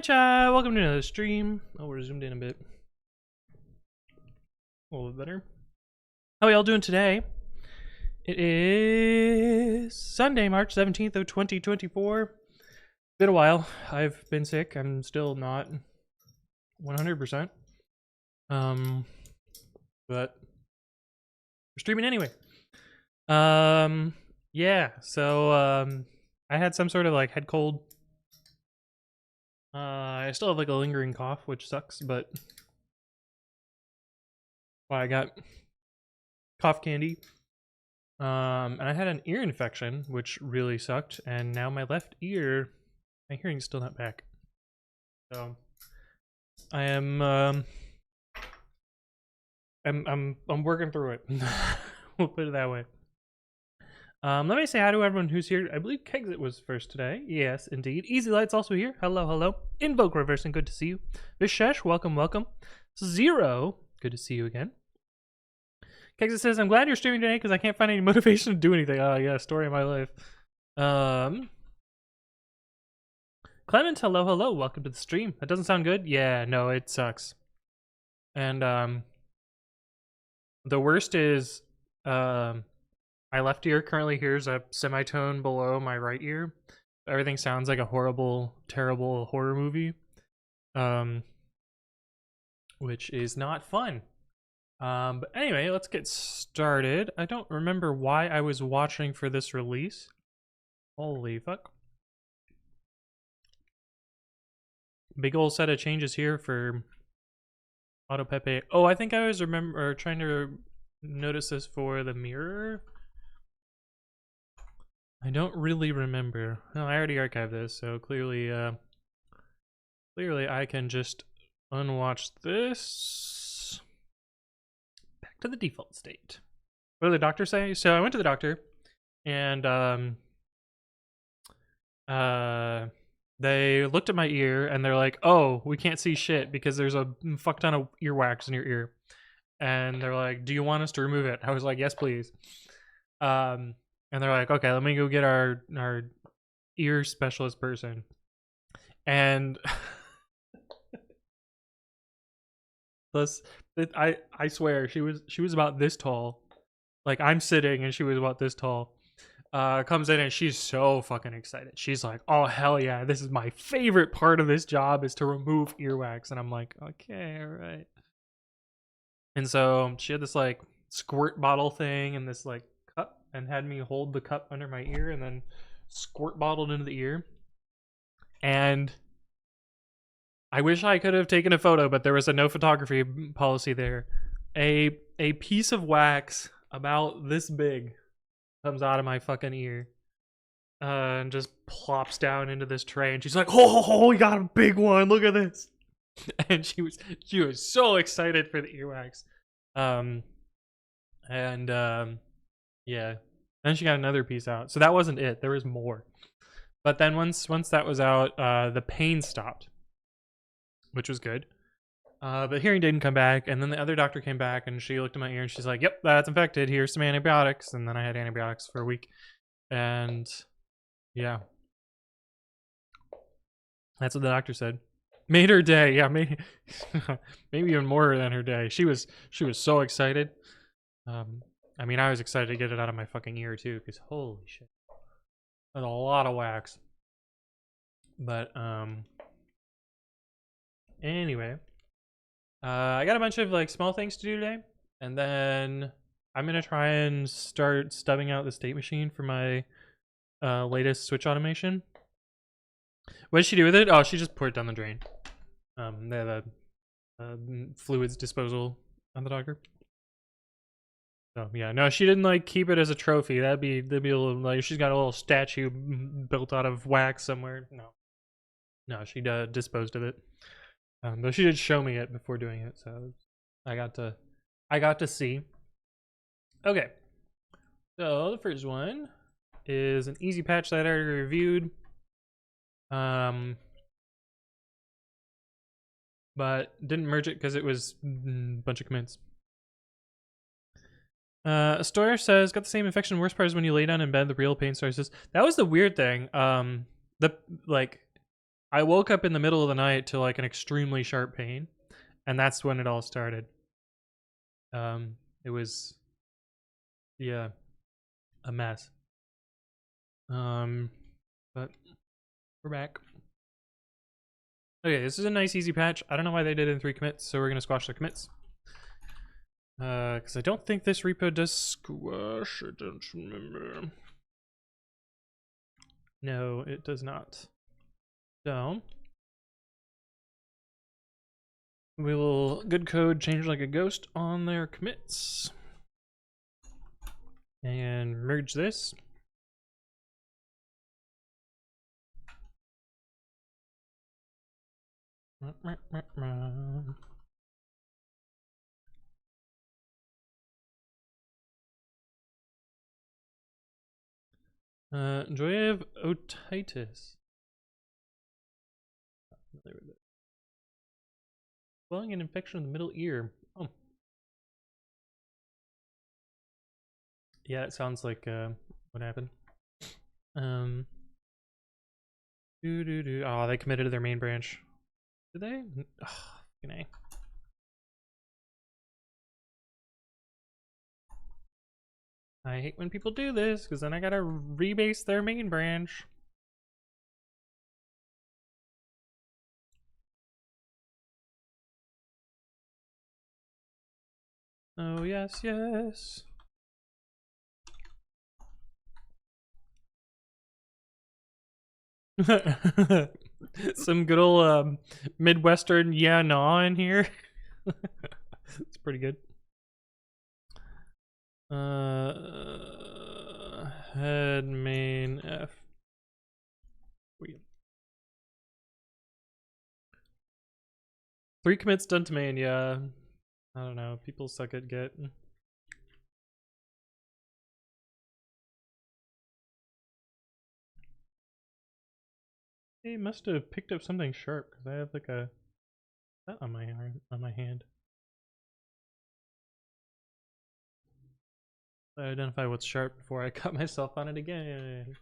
Hi chat, welcome to another stream. Oh, we're zoomed in a bit. A little bit better. How are y'all doing today? It is Sunday, March 17th of 2024. Been a while. I've been sick. I'm still not 100%. But we're streaming anyway. Yeah, so I had some sort of like head cold. I still have like a lingering cough, which sucks, but I got cough candy. And I had an ear infection, which really sucked, and now my left ear, my hearing's still not back. So I am I'm working through it. We'll put it that way. Let me say hi to everyone who's here. I believe Kexit was first today. Yes, indeed. Easy Light's also here. Hello, hello. Invoke Reversing, good to see you. Vishesh, welcome, welcome. Zero, good to see you again. Kexit says, I'm glad you're streaming today because I can't find any motivation to do anything. Oh, yeah, story of my life. Clement, hello, hello. Welcome to the stream. That doesn't sound good? Yeah, no, it sucks. And, the worst is, my left ear currently hears a semitone below my right ear. Everything sounds like a horrible, terrible horror movie. Which is not fun. But anyway, let's get started. I don't remember why I was watching for this release. Holy fuck. Big ol' set of changes here for Auto Pepe. Oh, I think I was trying to notice this for the mirror. I don't really remember. No, I already archived this, so clearly I can just unwatch this. Back to the default state. What did the doctor say? So I went to the doctor, and they looked at my ear, and they're like, "Oh, we can't see shit because there's a fuck ton of earwax in your ear." And they're like, "Do you want us to remove it?" I was like, "Yes, please." And they're like, "Okay, let me go get our ear specialist person." And I swear she was about this tall. Like, I'm sitting and she was about this tall. Comes in and she's so fucking excited. She's like, "Oh hell yeah, this is my favorite part of this job is to remove earwax." And I'm like, "Okay, all right." And so she had this like squirt bottle thing and this like cup, and had me hold the cup under my ear and then squirt bottled into the ear. And I wish I could have taken a photo, but there was a no photography policy there. A piece of wax about this big comes out of my fucking ear and just plops down into this tray, and she's like, "Oh, we got a big one, look at this." And she was so excited for the earwax. Yeah, then she got another piece out, so that wasn't it, there was more. But then once that was out, the pain stopped, which was good. But hearing didn't come back, and then the other doctor came back and she looked at my ear and she's like, "Yep, that's infected, here's some antibiotics." And then I had antibiotics for a week, and yeah, that's what the doctor said. Made her day. Yeah, maybe maybe even more than her day. She was so excited. I mean, I was excited to get it out of my fucking ear too, because holy shit, that's a lot of wax. But anyway, I got a bunch of like small things to do today, and then I'm gonna try and start stubbing out the state machine for my latest switch automation. What did she do with it? Oh, she just poured it down the drain. They have a fluids disposal on the doctor. So yeah, no, she didn't like keep it as a trophy. That'd be a little like she's got a little statue built out of wax somewhere. No, she disposed of it. But she did show me it before doing it, so I got to see. Okay, so the first one is an easy patch that I already reviewed. But didn't merge it because it was a bunch of commits. Astoria says, "Got the same infection. Worst part is when you lay down in bed, the real pain starts." That was the weird thing. I woke up in the middle of the night to like an extremely sharp pain, and that's when it all started. It was, yeah, a mess. But we're back. Okay, this is a nice easy patch. I don't know why they did it in 3 commits, so we're gonna squash the commits. Because I don't think this repo does squash. I don't remember. No, it does not. So we will good code change like a ghost on their commits and merge this. Joy of otitis. Swelling and infection of the middle ear. Oh. Yeah, it sounds like what happened. Oh, they committed to their main branch. Did they? Oh, fucking A. I hate when people do this, because then I gotta rebase their main branch. Oh, yes, yes. Some good old Midwestern yeah nah in here. It's pretty good. Head main F. Wait. 3 commits done to main, yeah. I don't know. People suck at Git. He must have picked up something sharp because I have like a cut on my hand. I identify what's sharp before I cut myself on it again.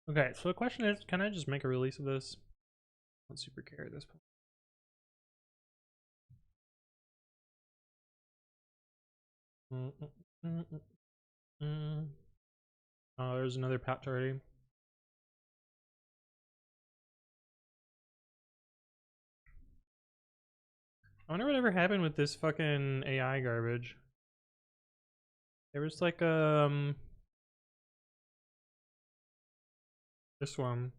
Okay, so the question is, can I just make a release of this? I don't super care at this point. Oh, there's another patch already. I wonder whatever happened with this fucking AI garbage. There was like this one.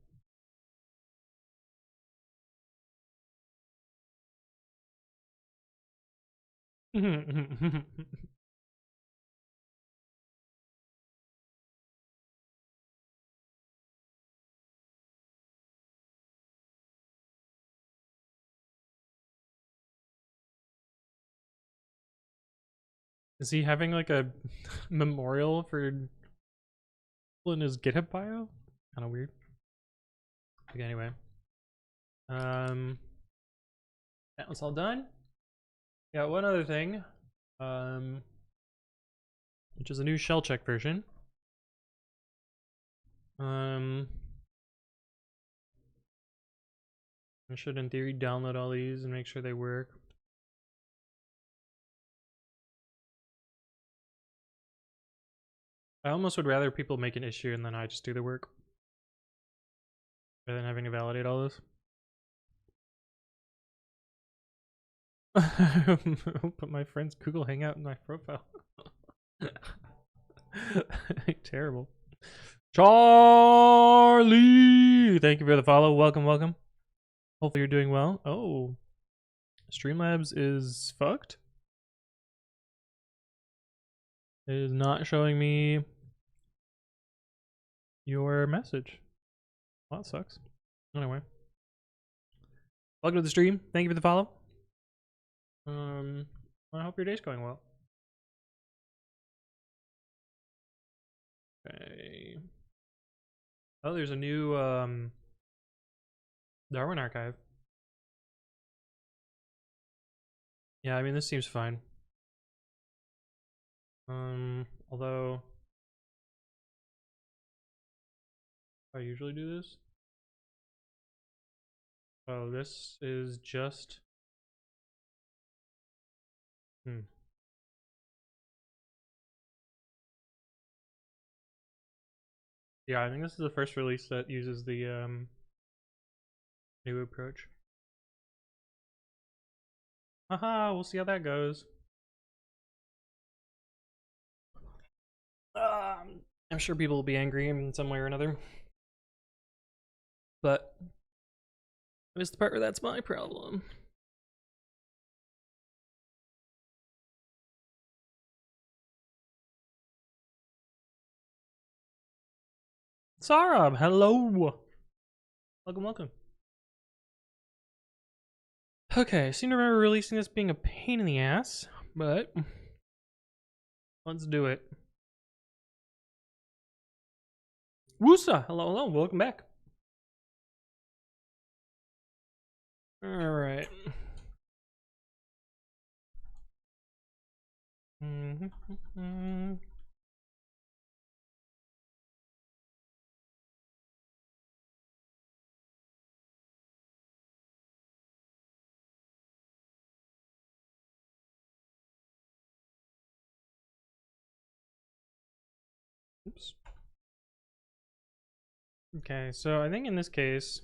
Is he having like a memorial for in his GitHub bio? Kind of weird. Okay, anyway. That was all done. Yeah, one other thing. Which is a new shell check version. I should in theory download all these and make sure they work. I almost would rather people make an issue and then I just do the work rather than having to validate all this. I'll put my friend's Google Hangout in my profile. Terrible. Charlie! Thank you for the follow. Welcome, welcome. Hopefully you're doing well. Oh. Streamlabs is fucked. It is not showing me your message. Well, that sucks. Anyway. Welcome to the stream. Thank you for the follow. I hope your day's going well. Okay. Oh, there's a new Darwin archive. Yeah, I mean this seems fine. Although I usually do this. Oh, this is just. Yeah, I think this is the first release that uses the new approach. Haha, we'll see how that goes. I'm sure people will be angry in some way or another. But I missed the part where that's my problem. Sarab, hello. Welcome, welcome. Okay, I seem to remember releasing this being a pain in the ass, but let's do it. Woosa, hello, hello, welcome back. Alright. Oops. Okay, so I think in this case,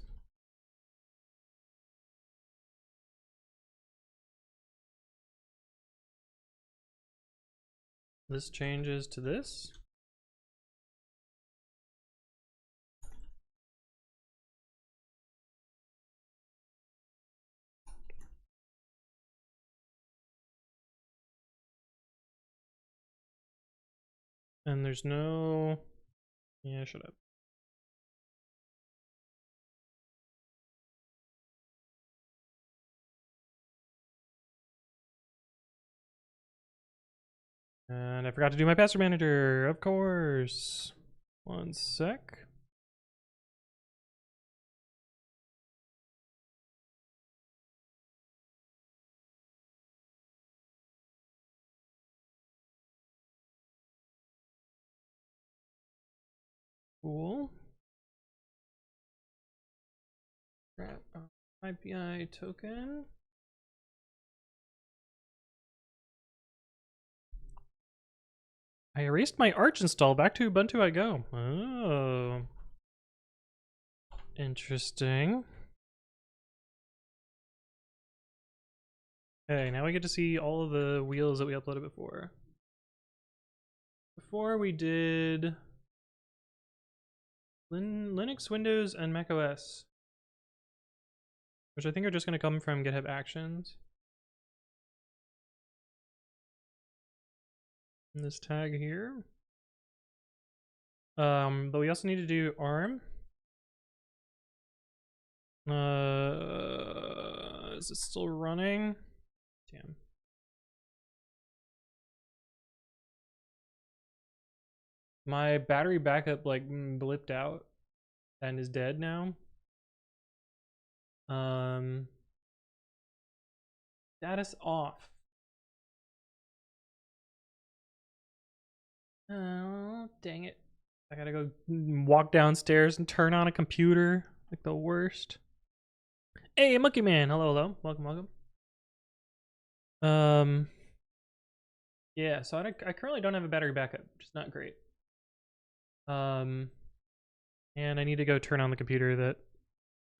this changes to this. And there's no... Yeah, shut up. And I forgot to do my password manager, of course. One sec. Cool. Grab IPI token. I erased my Arch install. Back to Ubuntu I go. Oh. Interesting. Okay, now we get to see all of the wheels that we uploaded before. Before we did Linux, Windows, and Mac OS, which I think are just going to come from GitHub Actions. And this tag here. But we also need to do ARM. Is it still running? Damn. My battery backup like blipped out and is dead now. Status off. Oh, dang it. I gotta go walk downstairs and turn on a computer. Like the worst. Hey, Monkey Man. Hello, hello. Welcome, welcome. Yeah, so I currently don't have a battery backup, which is not great. And I need to go turn on the computer that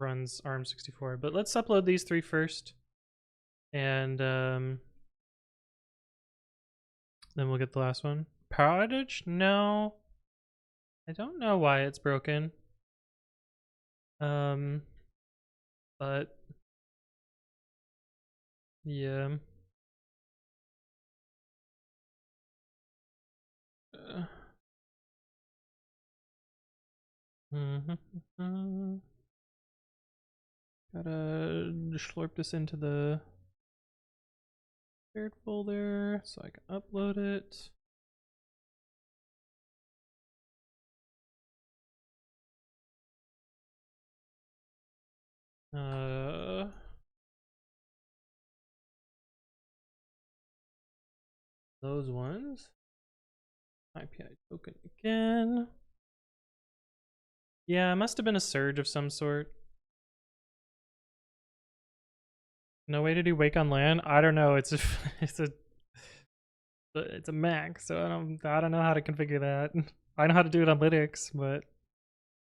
runs ARM64. But let's upload these three first. And then we'll get the last one. Power outage? No. I don't know why it's broken. But yeah. Gotta slurp this into the shared folder so I can upload it. Those ones. IPI token again. Yeah, it must have been a surge of some sort. No way to do wake on LAN? I don't know. It's a it's a Mac, so I don't know how to configure that. I know how to do it on Linux, but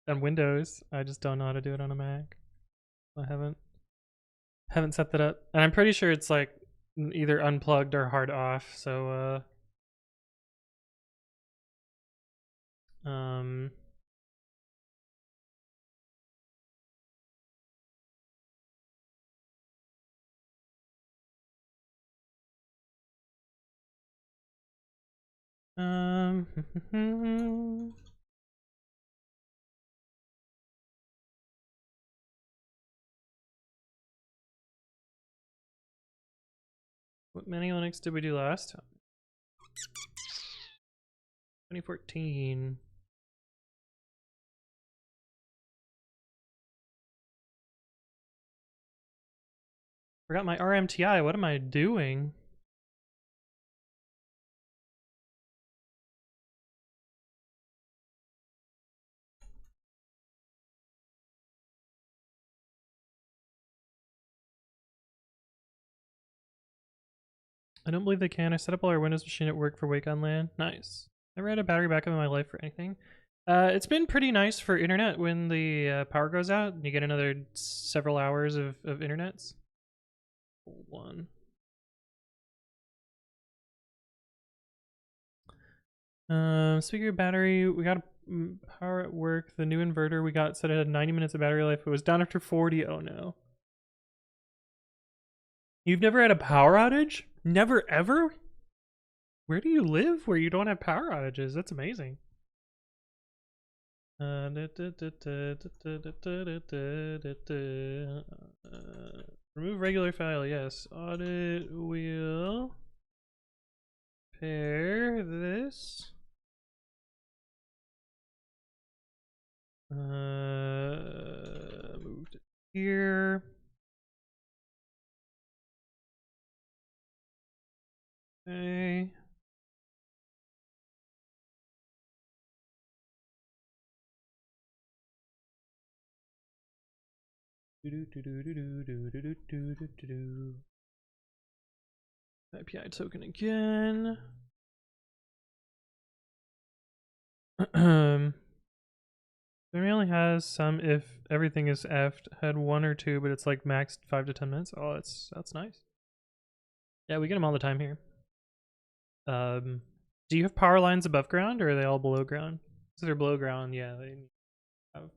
on Windows, I just don't know how to do it on a Mac. I haven't set that up, and I'm pretty sure it's like either unplugged or hard off. So um um what mini Linux did we do last time? 2014. Forgot my RMTI. What am I doing? I don't believe they can. I set up all our Windows machine at work for Wake on LAN. Nice. Never had a battery backup in my life for anything. It's been pretty nice for internet when the power goes out and you get another several hours of internets. Hold on. Speaker battery, we got power at work. The new inverter we got said it had 90 minutes of battery life. It was down after 40. Oh no. You've never had a power outage? Never ever? Where do you live where you don't have power outages? That's amazing. Remove regular file, yes. Audit will pair this. Moved it here. Okay. API token again. It only has some if everything is effed. Had one or two, but it's like max 5 to 10 minutes. Oh, that's nice. Yeah, we get them all the time here. Do you have power lines above ground or are they all below ground? So they're below ground, yeah, they have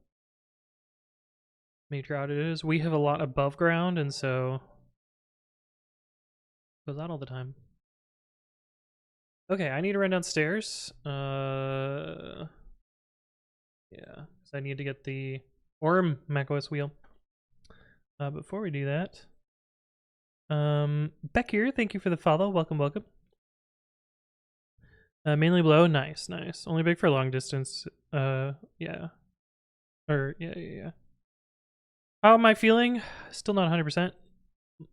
major outages. We have a lot above ground, and so it goes out all the time. Okay, I need to run downstairs. Yeah, because I need to get the Orm macOS wheel. Before we do that, Beck here, thank you for the follow. Welcome, welcome. Mainly below, nice, nice. Only big for long distance. Yeah. Or yeah. How am I feeling? Still not 100%.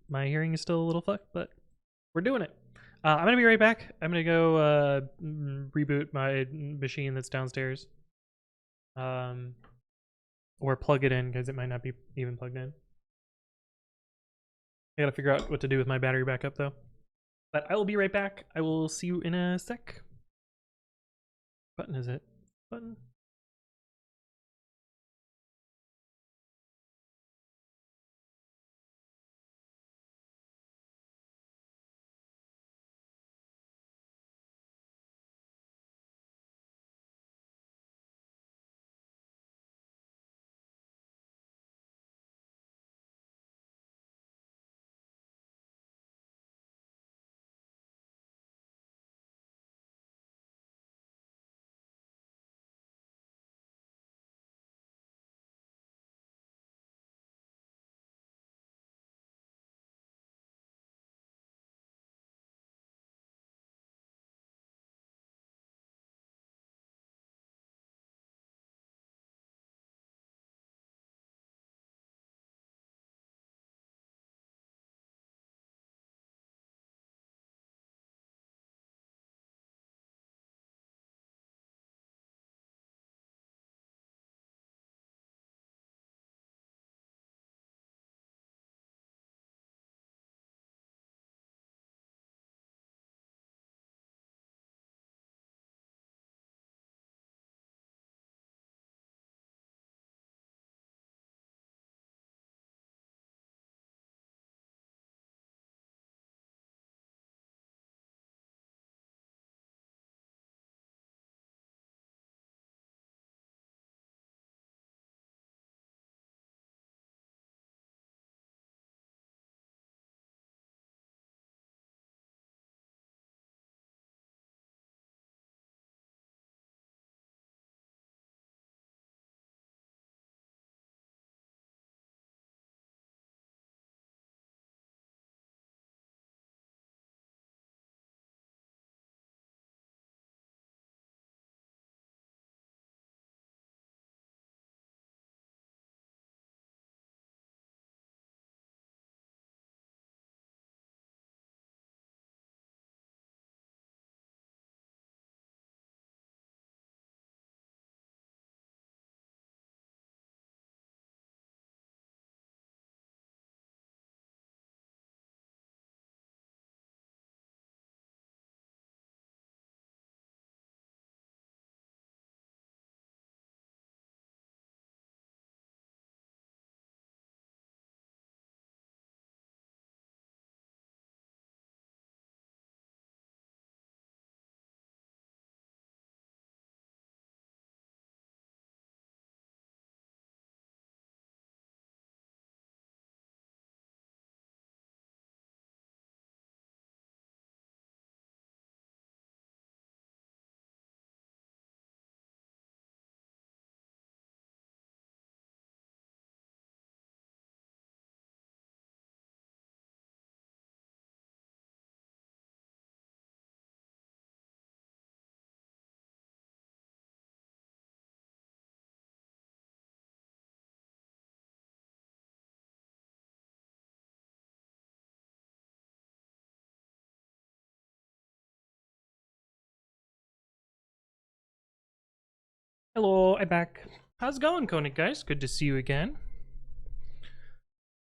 My hearing is still a little fucked, but we're doing it. I'm gonna be right back. I'm gonna go reboot my machine that's downstairs. Or plug it in because it might not be even plugged in. I gotta figure out what to do with my battery backup though. But I will be right back. I will see you in a sec. What button is it? Button? Hello, I'm back. How's it going, Koenig guys? Good to see you again.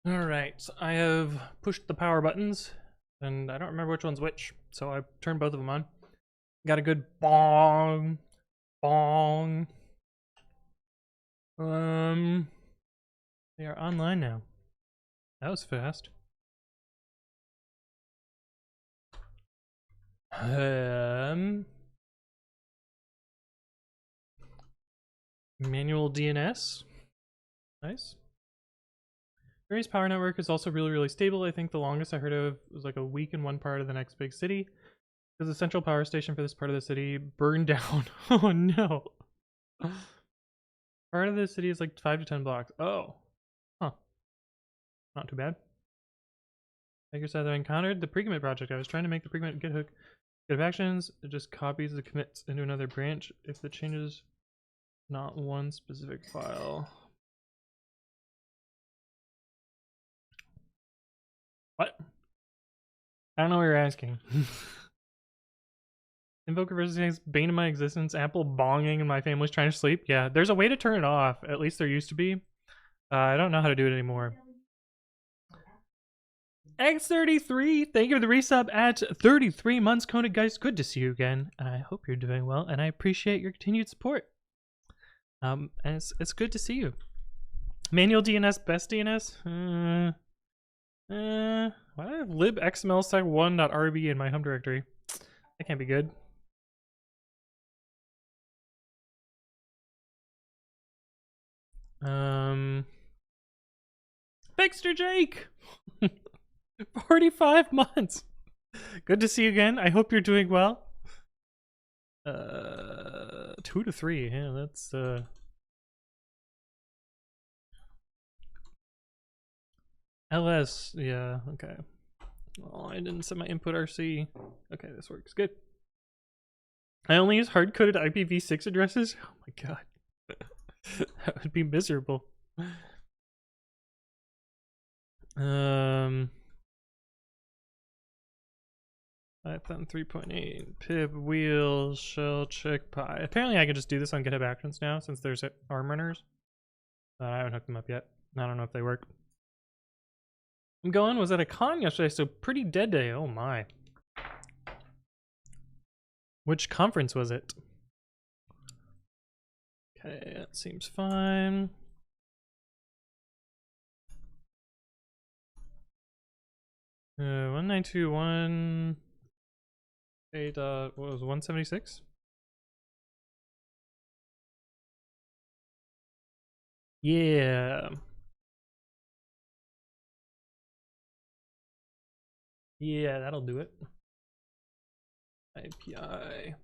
Alright, so I have pushed the power buttons, and I don't remember which one's which, so I turned both of them on. Got a good bong. Bong. They are online now. That was fast. Manual DNS. Nice. Various power network is also really stable. I think the longest I heard of was like a week in one part of the next big city. Because the central power station for this part of the city burned down. Oh no. Part of the city is like 5 to 10 blocks. Oh. Huh. Not too bad. Maker said I encountered the pre-commit project. I was trying to make the pre-commit GitHub actions. It just copies the commits into another branch if the changes not one specific file. What? I don't know what you're asking. Invoker versus things, bane of my existence, ample bonging and my family's trying to sleep. Yeah, there's a way to turn it off. At least there used to be. I don't know how to do it anymore. X33, thank you for the resub at 33 months, Koenig guys. Good to see you again. I hope you're doing well, and I appreciate your continued support. And it's good to see you. Manual DNS, best DNS? Why do I have libxmlsec1.rb in my home directory? That can't be good. Baxter Jake! 45 months! Good to see you again. I hope you're doing well. 2 to 3. Yeah, that's LS, yeah, okay. Oh, I didn't set my input RC. Okay, this works. Good. I only use hard-coded IPv6 addresses? Oh my god. That would be miserable. Python 3.8 pip wheel shell check pi. Apparently I can just do this on GitHub Actions now since there's arm runners. I haven't hooked them up yet. I don't know if they work. I'm going, was at a con yesterday, so pretty dead day. Oh my. Which conference was it? Okay, that seems fine. Uh, 192.1 8 what was 176? Yeah. Yeah, that'll do it. API.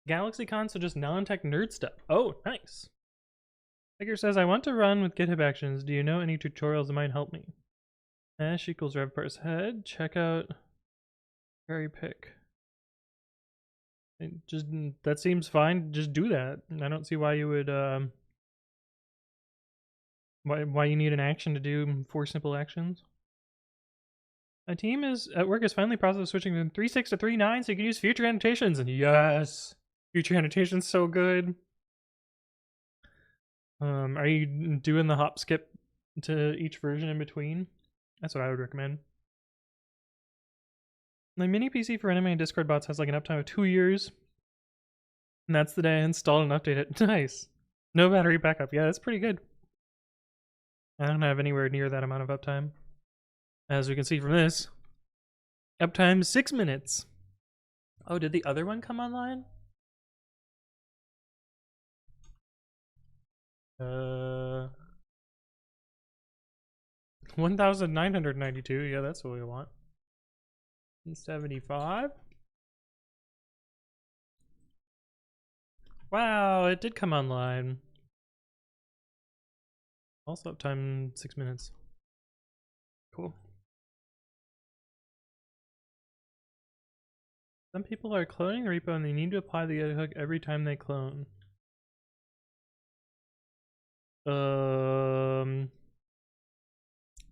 GalaxyCon, so just non-tech nerd stuff. Oh, nice. Figure says, I want to run with GitHub Actions. Do you know any tutorials that might help me? Hash equals rev parse head. Check out query pick. And just that seems fine. Just do that. I don't see why you would why you need an action to do 4 simple actions. My team is at work is finally processed switching from 3.6 to 3.9 so you can use future annotations. And yes, future annotations so good. Are you doing the hop skip to each version in between? That's what I would recommend. My mini PC for running my Discord bots has like an uptime of 2 years. And that's the day I installed and updated it. Nice. No battery backup. Yeah, that's pretty good. I don't have anywhere near that amount of uptime. As we can see from this, uptime 6 minutes. Oh, did the other one come online? 1992. Yeah, that's what we want. 75. Wow, it did come online. Also uptime 6 minutes. Cool. Some people are cloning the repo and they need to apply the hook every time they clone.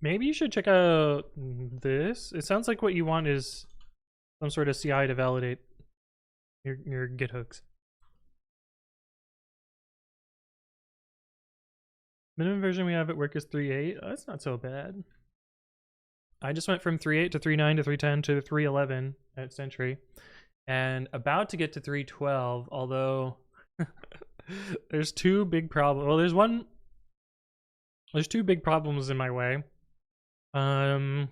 Maybe you should check out this. It sounds like what you want is some sort of CI to validate your Git hooks. Minimum version we have at work is 3.8. Oh, that's not so bad. I just went from 3.8 to 3.9 to 3.10 to 3.11 at Sentry, and about to get to 3.12. Although there's two big problems. Well, there's two big problems in my way. The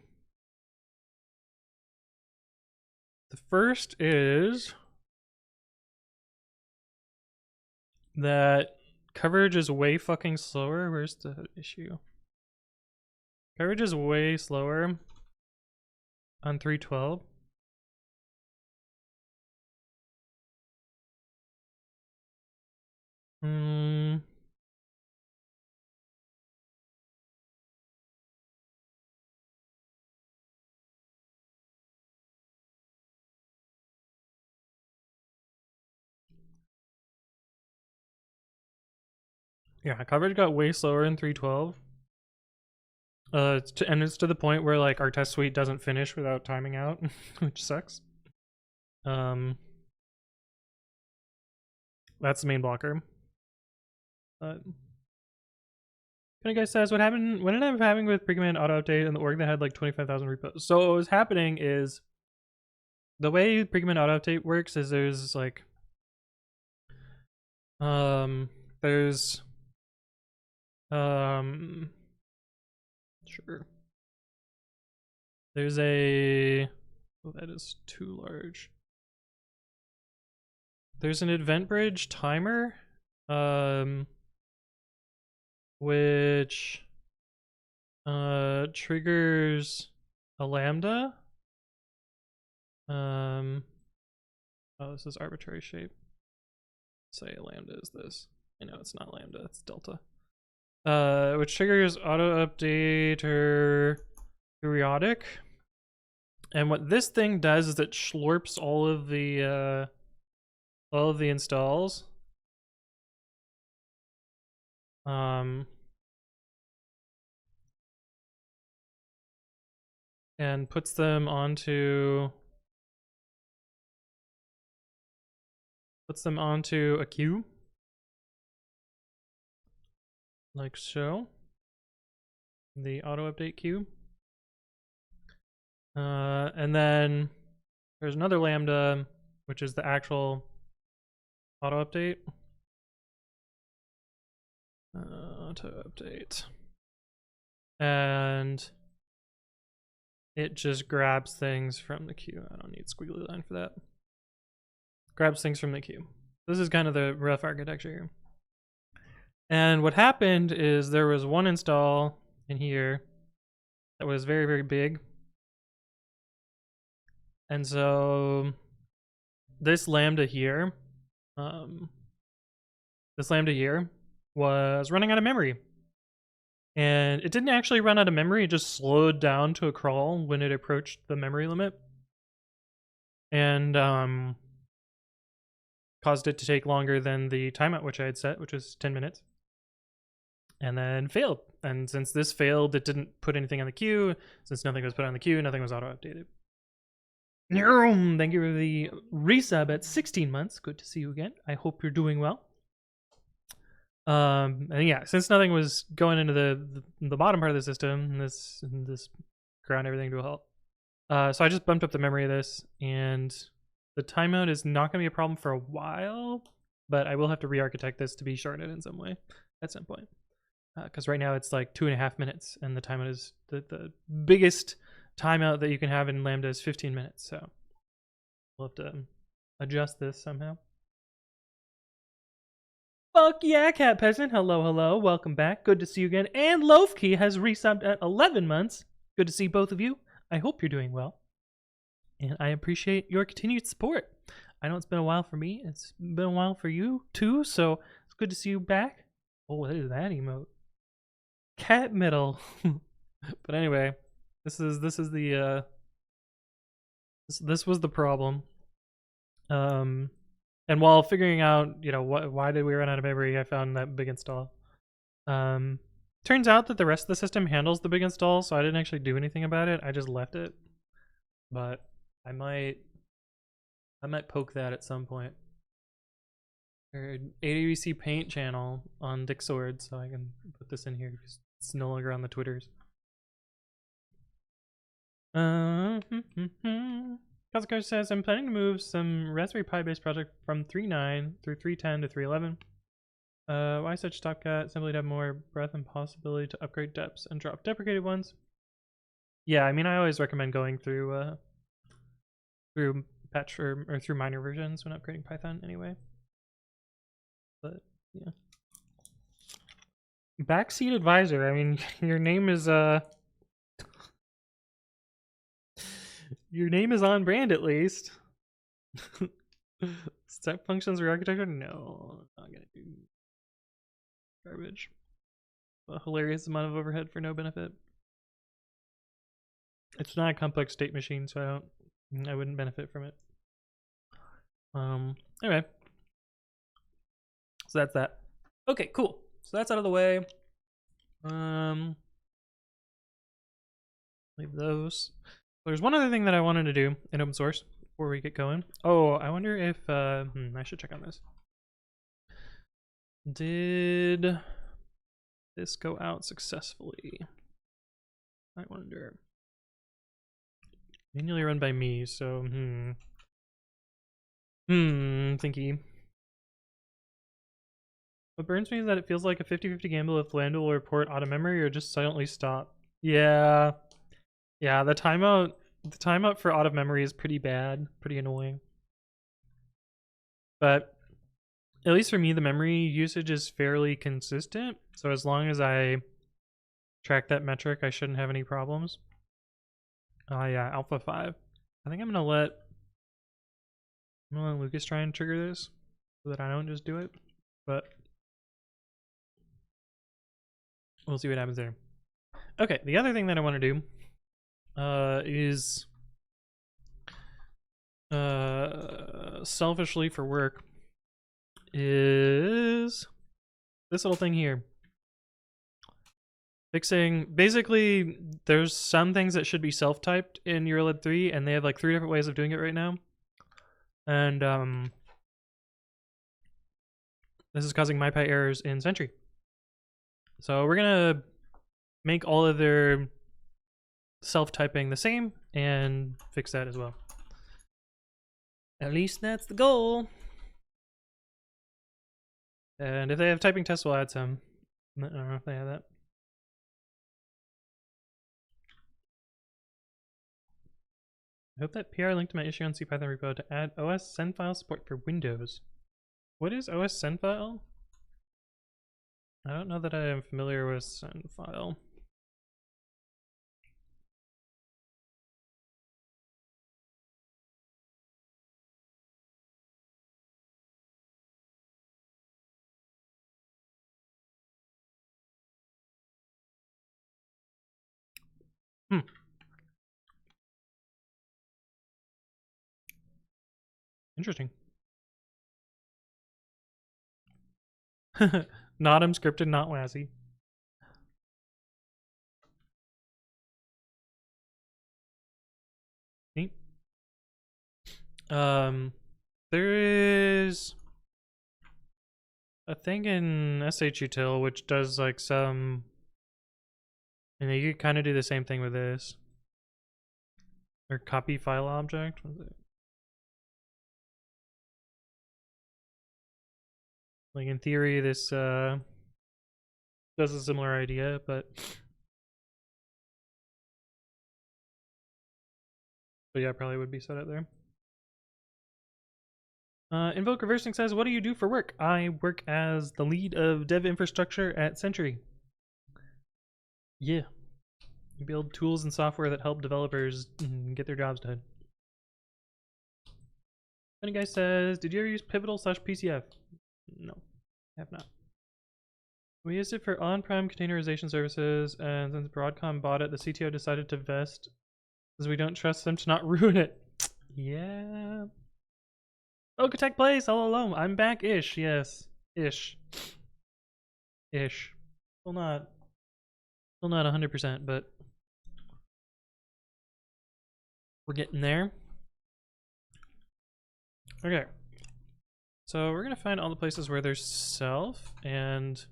first is that coverage is way fucking slower. Where's the issue? Coverage is way slower on 3.12. Yeah, coverage got way slower in 3.12. And it's to the point where like our test suite doesn't finish without timing out, which sucks. That's the main blocker. Can you guys says what happened? What ended up happening with pre-command auto update and the org that had like 25,000 repos? So what was happening is the way pre-command auto update works is there's like sure. There's a, oh, that is too large. There's an event bridge timer, which triggers a lambda. Oh, this is arbitrary shape. Say lambda is this. I know it's not lambda, it's delta. Which triggers auto updater periodic. And what this thing does is it slurps all of the installs. And puts them onto a queue. Like so. The auto update queue. And then there's another lambda, which is the actual auto update. Auto update. And it just grabs things from the queue. I don't need squiggly line for that. Grabs things from the queue. This is kind of the rough architecture here. And what happened is there was one install in here that was very, very big. And so this lambda here was running out of memory. And it didn't actually run out of memory, it just slowed down to a crawl when it approached the memory limit. And caused it to take longer than the timeout which I had set, which was 10 minutes. And then failed. And since this failed, it didn't put anything on the queue. Since nothing was put on the queue, nothing was auto-updated. Thank you for the resub at 16 months. Good to see you again. I hope you're doing well. And yeah, since nothing was going into the bottom part of the system, this ground everything to a halt. So I just bumped up the memory of this, and the timeout is not going to be a problem for a while, but I will have to re-architect this to be shorted in some way at some point. Because right now it's like 2.5 minutes, and the timeout is the biggest timeout that you can have in Lambda is 15 minutes. So we'll have to adjust this somehow. Fuck yeah, Cat Peasant. Hello, hello. Welcome back. Good to see you again. And Loafkey has resubbed at 11 months. Good to see both of you. I hope you're doing well. And I appreciate your continued support. I know it's been a while for me. It's been a while for you too. So it's good to see you back. Oh, what is that emote? Cat middle. But anyway, this was the problem. And while figuring out, why did we run out of memory, I found that big install. Turns out that the rest of the system handles the big install, so I didn't actually do anything about it. I just left it. But I might poke that at some point. Or AWC Paint channel on Dick Sword, so I can put this in here because it's no longer on the Twitters. Kazuko says, I'm planning to move some Raspberry Pi based project from 3.9 through 3.10 to 3.11. Why such stopgap? Simply to have more breadth and possibility to upgrade depths and drop deprecated ones. Yeah, I mean, I always recommend going through patch or through minor versions when upgrading Python anyway. But yeah. Backseat advisor. I mean, your name is your name is on brand at least. Step functions re-architecture? No, I'm not gonna do garbage. A hilarious amount of overhead for no benefit. It's not a complex state machine, so I wouldn't benefit from it. Anyway. So that's that. Okay, cool. So that's out of the way. Leave those. There's one other thing that I wanted to do in open source before we get going. Oh, I wonder if I should check on this. Did this go out successfully? I wonder. Manually run by me, so thinky. What burns me is that it feels like a 50-50 gamble if Lando will report out of memory or just silently stop. Yeah. Yeah, the timeout for out of memory is pretty bad, pretty annoying. But at least for me, the memory usage is fairly consistent. So as long as I track that metric, I shouldn't have any problems. Yeah, Alpha 5. I think I'm gonna let Lucas try and trigger this so that I don't just do it. But we'll see what happens there. Okay, the other thing that I want to do is selfishly for work is this little thing here. Fixing, basically, there's some things that should be self-typed in URLib 3, and they have like 3 different ways of doing it right now. And this is causing MyPy errors in Sentry. So we're gonna make all of their self-typing the same and fix that as well. At least that's the goal. And if they have typing tests, we'll add some. I don't know if they have that. I hope that PR linked to my issue on CPython repo to add OS send file support for Windows. What is OS send file? I don't know that I am familiar with send file. Interesting. Not unscripted, not WASI. Neat. There is a thing in shutil which does like some, and you could kind of do the same thing with this. Or copy file object. What is it? Like in theory, this does a similar idea, but yeah, probably would be set up there. Invoke Reversing says, what do you do for work? I work as the lead of dev infrastructure at Sentry. Yeah. You build tools and software that help developers get their jobs done. Funny Guy says, did you ever use Pivotal/PCF? No, I have not. We used it for on-prem containerization services, and since Broadcom bought it, the CTO decided to vest because we don't trust them to not ruin it. Yeah. Okotek Plays, hello, hello. I'm back-ish, yes. Ish. Still not Still not 100%, but we're getting there. Okay. So we're going to find all the places where there's self, and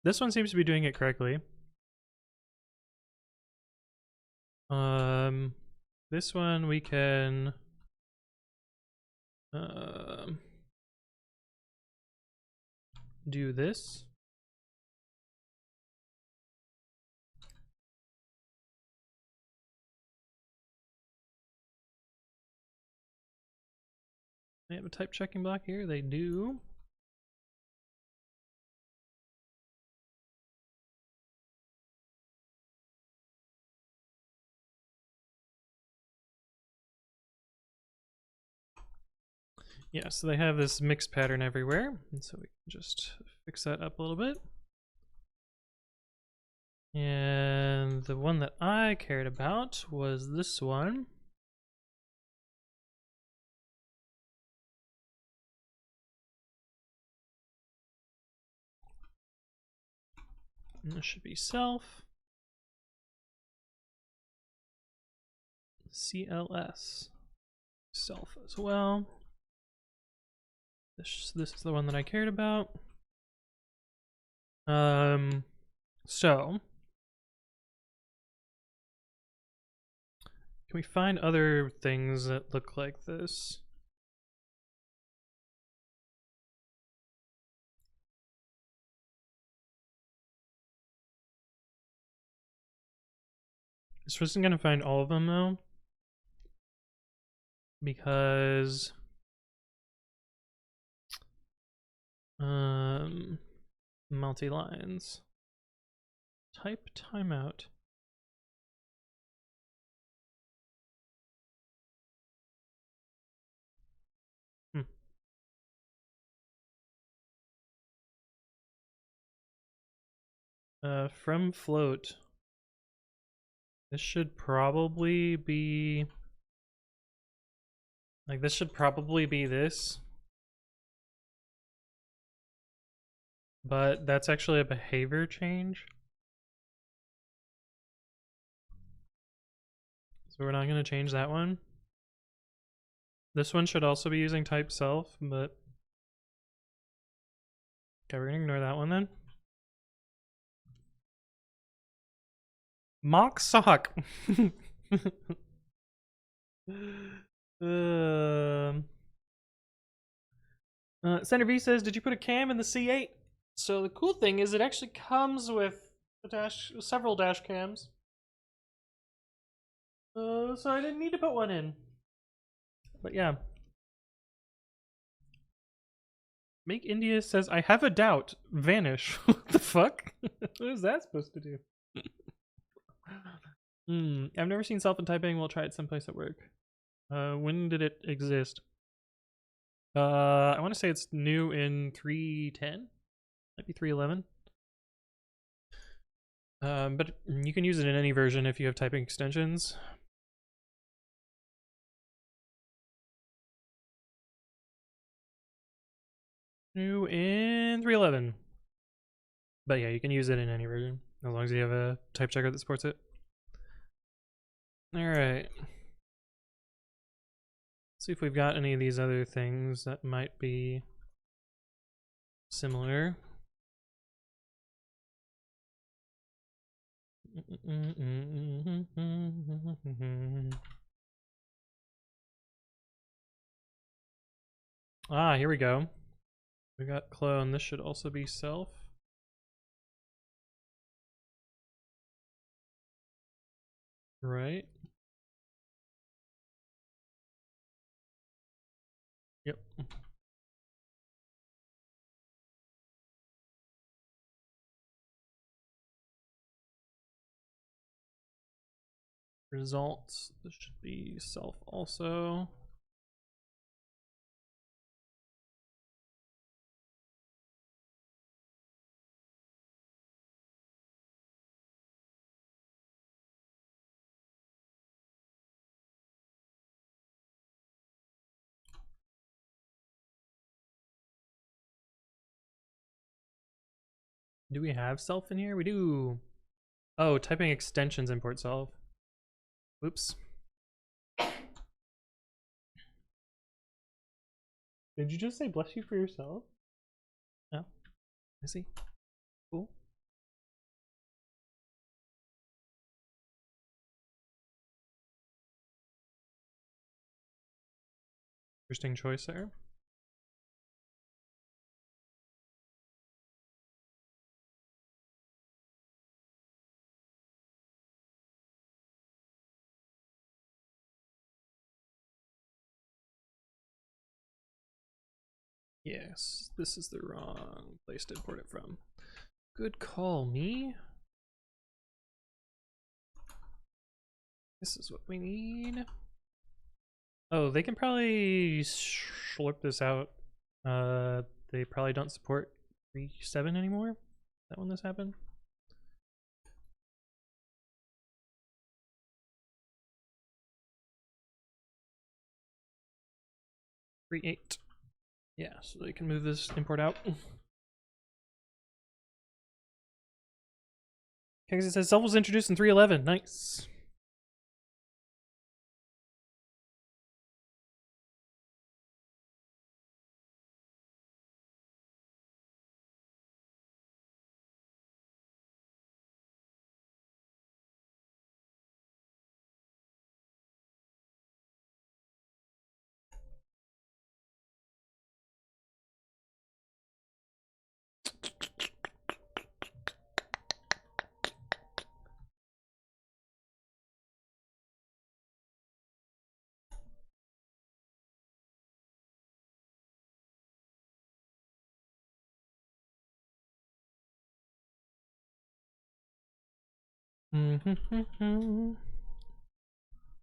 this one seems to be doing it correctly. This one we can do this. They have a type checking block here. They do. Yeah, so they have this mixed pattern everywhere, and so we can just fix that up a little bit. And the one that I cared about was this one. And this should be self. CLS. Self as well. This is the one that I cared about. So can we find other things that look like this? This wasn't gonna find all of them though, because multi-lines. Type timeout. From float. This should probably be like, this should probably be this. But that's actually a behavior change. So we're not going to change that one. This one should also be using type self, but okay, we're going to ignore that one then. Mock sock. Center V says, did you put a cam in the C8? So the cool thing is it actually comes with several dash cams. So I didn't need to put one in. But yeah. Make India says, I have a doubt. Vanish. What the fuck? What is that supposed to do? I've never seen self in typing. We'll try it someplace at work. When did it exist? I want to say it's new in 3.10. Might be 3.11. But you can use it in any version if you have typing extensions. New in 3.11. But yeah, you can use it in any version as long as you have a type checker that supports it. All right. See if we've got any of these other things that might be similar. Ah, here we go. We got clone. This should also be self. Right. Yep. Results. This should be self also. Do we have self in here? We do. Oh, typing extensions import self. Whoops. Did you just say bless you for yourself? No. I see. Cool. Interesting choice there. Yes, this is the wrong place to import it from. Good call, me. This is what we need. Oh, they can probably slurp this out. They probably don't support 3.7 anymore. Is that when this happened? 3.8. Yeah, so they can move this import out. Okay, because it says self was introduced in 3.11. Nice.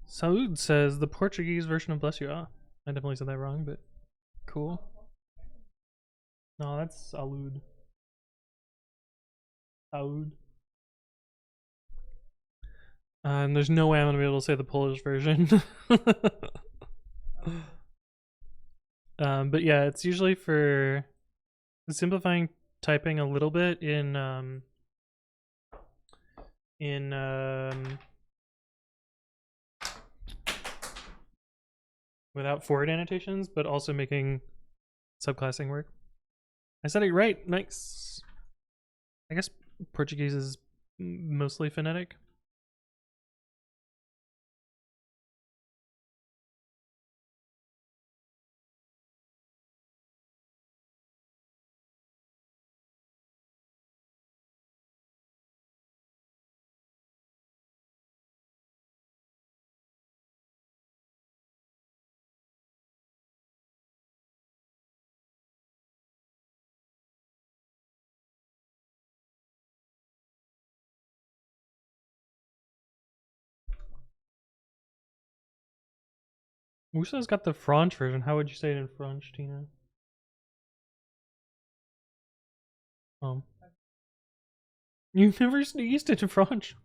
Saud says the Portuguese version of bless you. Ah, I definitely said that wrong, but cool. No, that's salud. Saud. And there's no way I'm gonna be able to say the Polish version. But yeah, it's usually for simplifying typing a little bit in without forward annotations, but also making subclassing work. I said it right. Nice. I guess Portuguese is mostly phonetic. Musa's got the French version. How would you say it in French, Tina? You've never sneezed in French.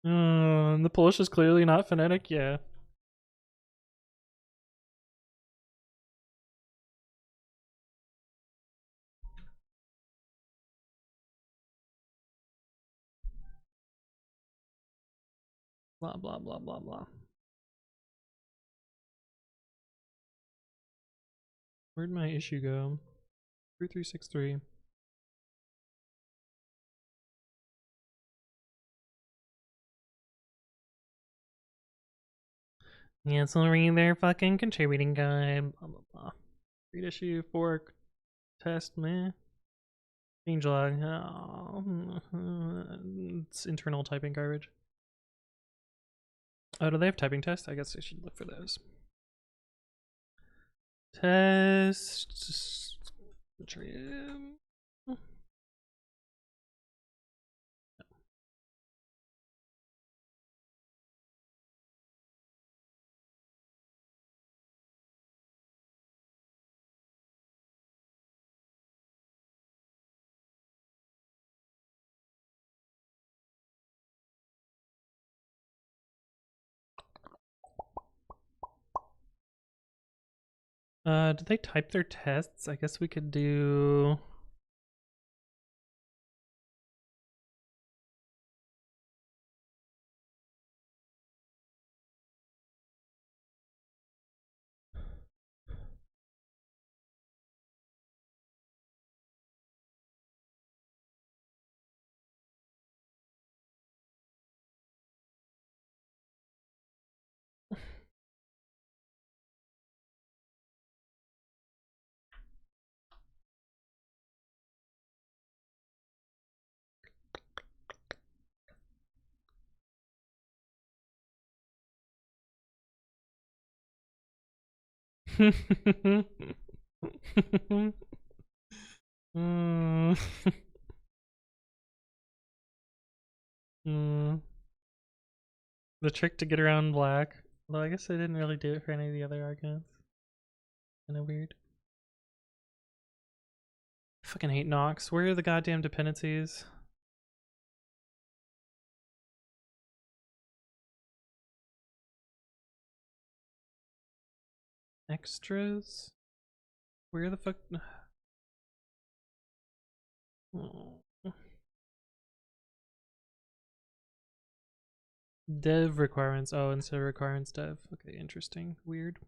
The Polish is clearly not phonetic. Yeah. Blah blah blah blah blah. Where'd my issue go? 3363. Yeah, so read their fucking contributing guide. Blah blah blah. Read issue, fork, test, meh. Change log. Oh, it's internal typing garbage. Oh, do they have typing tests? I guess I should look for those. Test. Trim. Did they type their tests? I guess we could do... Mm. Mm. The trick to get around black. Well, I guess I didn't really do it for any of the other arguments. Kinda weird. I fucking hate Nox. Where are the goddamn dependencies? Extras? Where the fuck? Oh. Dev requirements. Oh, instead of requirements, dev. Okay, interesting. Weird.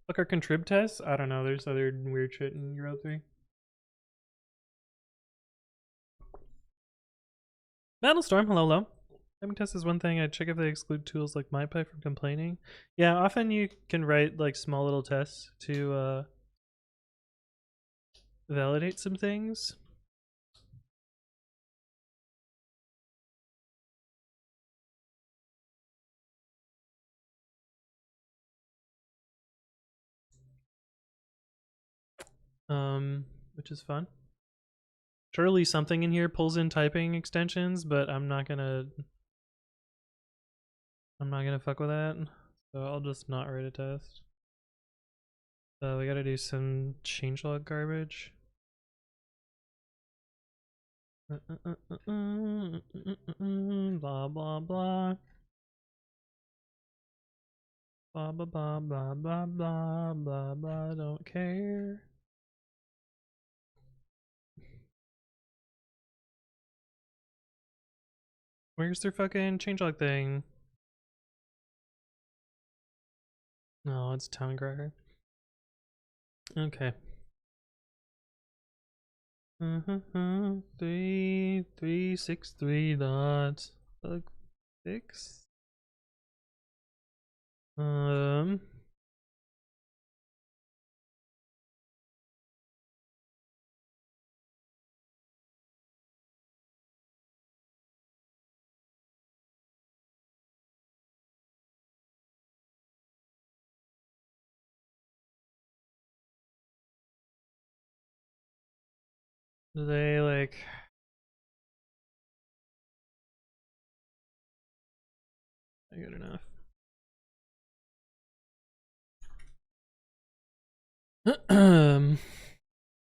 Look, our contrib tests? I don't know. There's other weird shit in Euro 3. Battlestorm, hello, hello. Typing test is one thing. I check if they exclude tools like MyPy from complaining. Yeah, often you can write like small little tests to validate some things. Which is fun. Surely something in here pulls in typing extensions, but I'm not gonna fuck with that. So I'll just not write a test. So we gotta do some changelog garbage. Blah blah blah. Blah blah blah blah blah blah blah blah. Don't care. Where's their fucking changelog thing? No, it's town crier. Okay. 363 dots. Bug fix. Do they like? Good enough.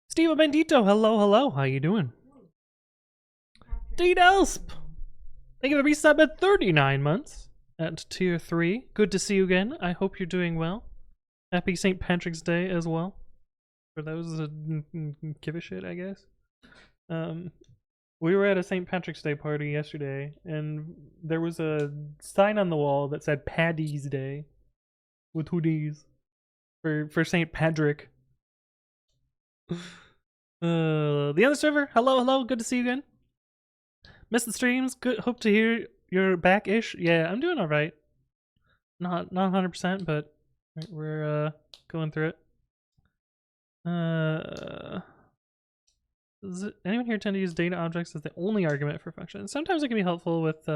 Steve Bendito, hello, hello. How you doing? D-Elsp! Thank you for the resub at 39 months at tier 3. Good to see you again. I hope you're doing well. Happy St. Patrick's Day as well. For those that give a shit, I guess. We were at a St. Patrick's Day party yesterday, and there was a sign on the wall that said Paddy's Day with hoodies for St. Patrick. The other server, hello, hello, good to see you again. Missed the streams, good. Hope to hear you're back-ish. Yeah, I'm doing all right. Not 100%, but we're going through it. Does anyone here tend to use data objects as the only argument for functions? Sometimes it can be helpful with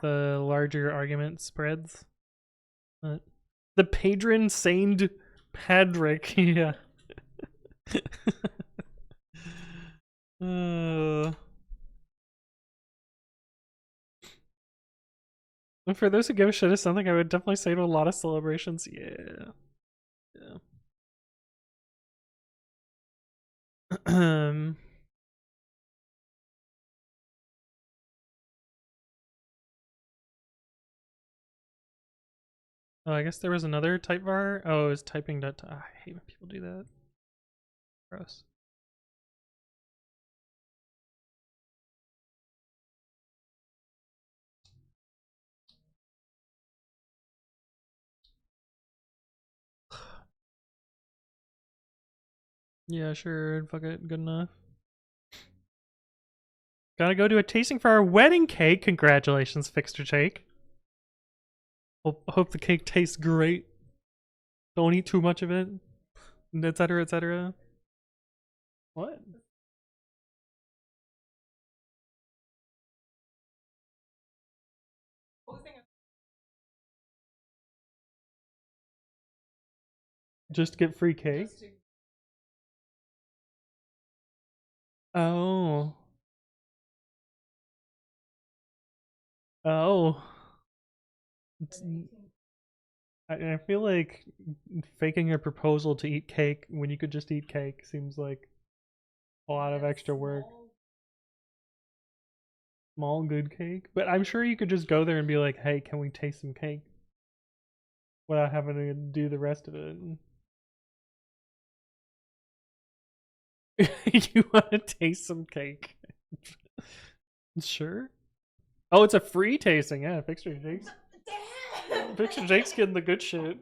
larger argument spreads. But the patron saint Padrick, yeah. For those who give a shit is something I would definitely say to a lot of celebrations. Yeah. Yeah. Oh, I guess there was another type var. Oh, it was typing dot. I hate when people do that. Gross. Yeah, sure. Fuck it. Good enough. Gotta go do a tasting for our wedding cake. Congratulations, Fixer Jake. Hope the cake tastes great. Don't eat too much of it, etc., etc. What? Just get free cake? Oh. Oh. I feel like faking a proposal to eat cake when you could just eat cake seems like a lot of extra work. Small good cake, but I'm sure you could just go there and be like, "Hey, can we taste some cake?" Without having to do the rest of it. You want to taste some cake? Sure. Oh, it's a free tasting. Yeah, Fixer Jake's. Fixer Jake's getting the good shit.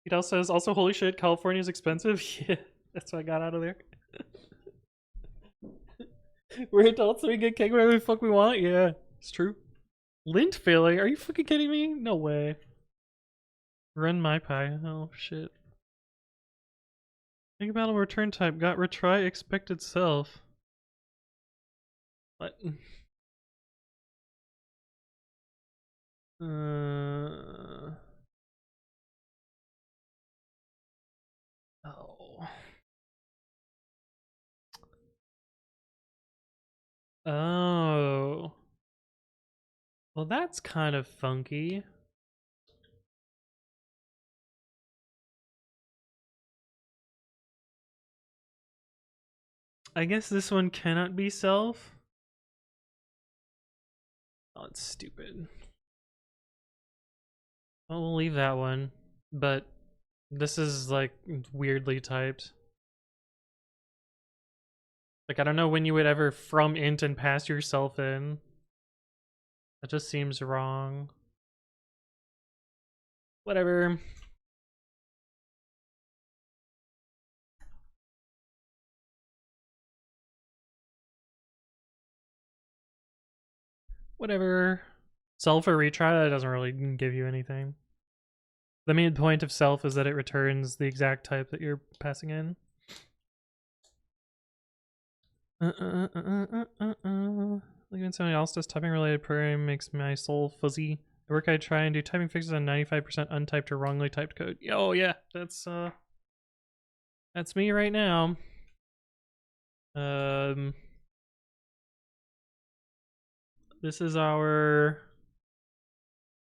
He also says, also, holy shit, California's expensive. Yeah, that's what I got out of there. We're adults, so we get cake whatever the fuck we want. Yeah, it's true. Lint filling? Are you fucking kidding me? No way. Run my pie. Oh shit. Think about a return type. Got retry expected self. What? Oh. Oh. Well, that's kind of funky. I guess this one cannot be self. Oh, it's stupid. Well, we'll leave that one. But this is like weirdly typed. Like, I don't know when you would ever from int and pass yourself in. That just seems wrong. Whatever. Whatever. Self or retry, that doesn't really give you anything. The main point of self is that it returns the exact type that you're passing in. Like when somebody else does typing related programming makes my soul fuzzy. The work I try and do typing fixes on 95% untyped or wrongly typed code. Oh yeah, that's me right now. This is our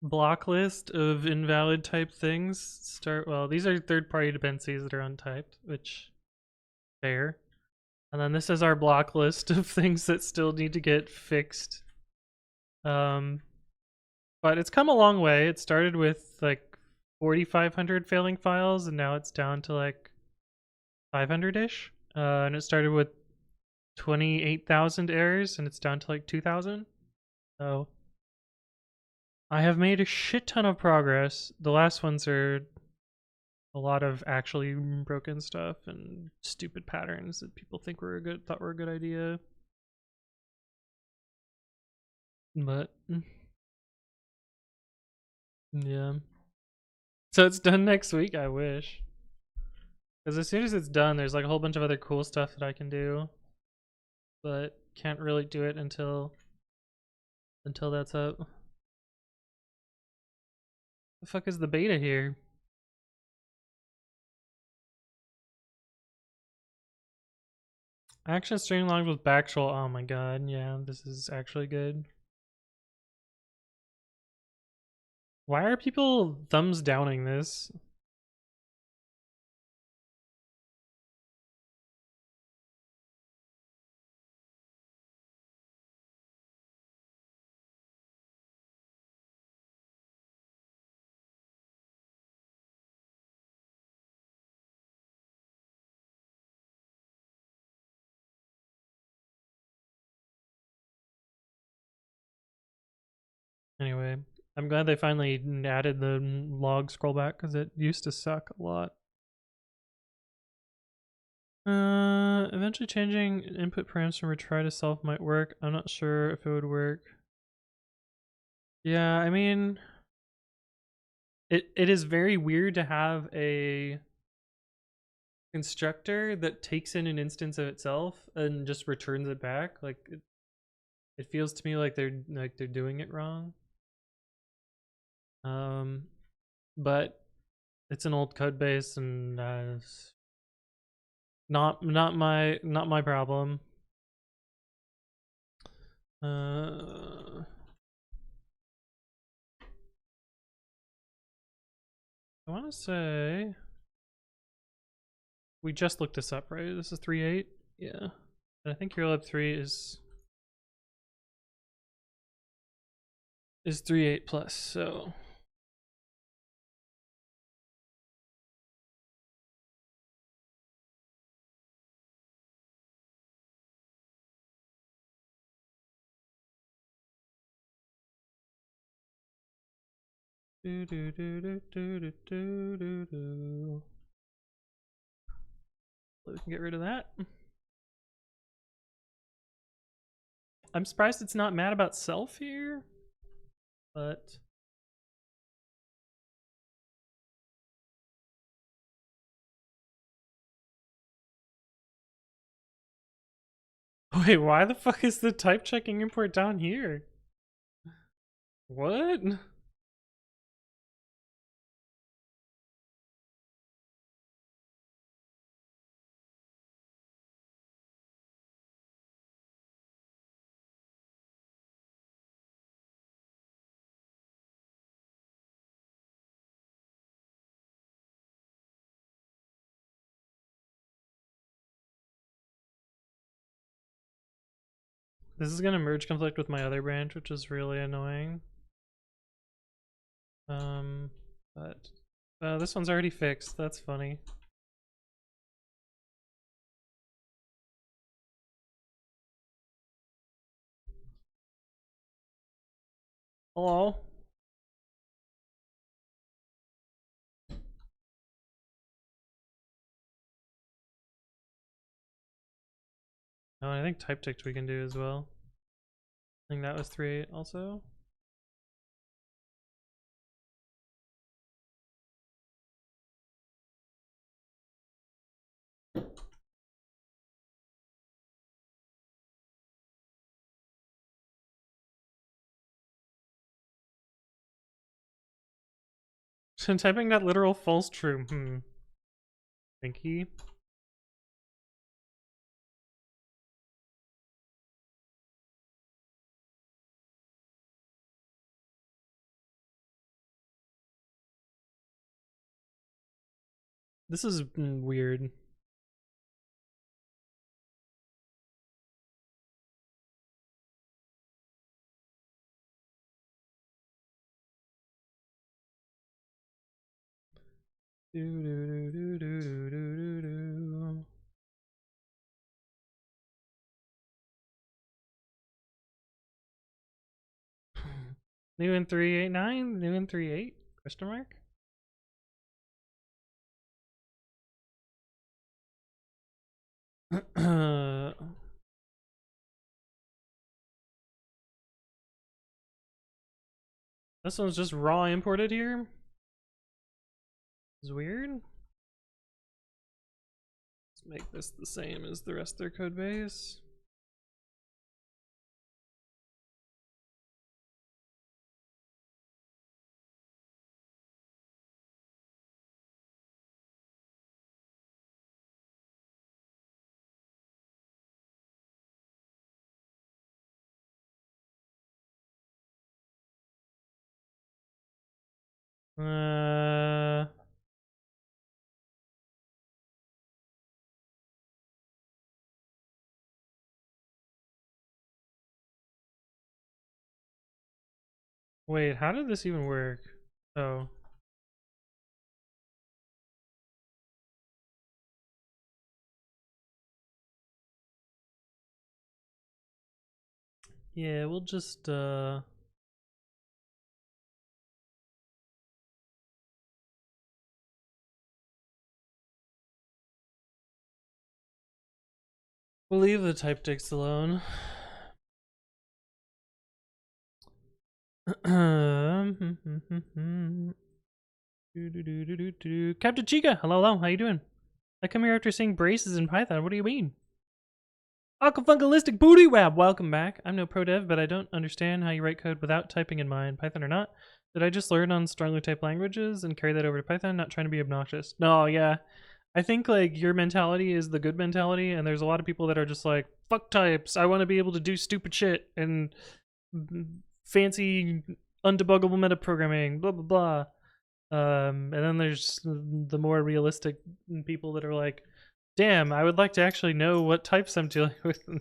block list of invalid type things. Well, these are third-party dependencies that are untyped, which fair. And then this is our block list of things that still need to get fixed. But it's come a long way. It started with like 4,500 failing files, and now it's down to like 500-ish. And it started with 28,000 errors, and it's down to like 2,000. So I have made a shit ton of progress. The last ones are a lot of actually broken stuff and stupid patterns that people thought were a good idea. But yeah. So it's done next week, I wish. Because as soon as it's done, there's like a whole bunch of other cool stuff that I can do. But can't really do it until that's up. The fuck is the beta here? Action string logs with backshell. Oh my god, yeah, this is actually good. Why are people thumbs downing this? Anyway, I'm glad they finally added the log scroll back because it used to suck a lot. Eventually changing input parameters from retry to self might work. I'm not sure if it would work. Yeah, I mean, it is very weird to have a constructor that takes in an instance of itself and just returns it back. Like it feels to me like they're doing it wrong. But it's an old code base and not my problem. I want to say we just looked this up, right? This is 3.8. Yeah, and I think Eurolab 3 is 3.8 plus. So do do do do do do do do. We can get rid of that. I'm surprised it's not mad about self here, but wait, why the fuck is the type checking import down here? What? This is gonna merge conflict with my other branch, which is really annoying. But this one's already fixed. That's funny. Hello? Oh, I think type ticked we can do as well. I think that was 3.8 also. So typing that literal false true. Thank you. This is weird. Do do do do do do do do. New in 3.8.9? New in 3.8? Question mark? This one's just raw imported here. It's weird. Let's make this the same as the rest of their code base. Wait, how did this even work? Oh. Yeah, we'll just We'll leave the type text alone. Captain Chica, hello, how you doing? I come here after seeing braces in Python. What do you mean? Aquafunkalistic Booty Wab, welcome back. I'm no pro dev, but I don't understand how you write code without typing in mind, Python or not. Did I just learn on strongly typed languages and carry that over to Python? Not trying to be obnoxious. No, yeah. I think like your mentality is the good mentality, and there's a lot of people that are just like, fuck types. I want to be able to do stupid shit and fancy undebuggable metaprogramming, blah blah blah. And then there's the more realistic people that are like, damn, I would like to actually know what types I'm dealing with and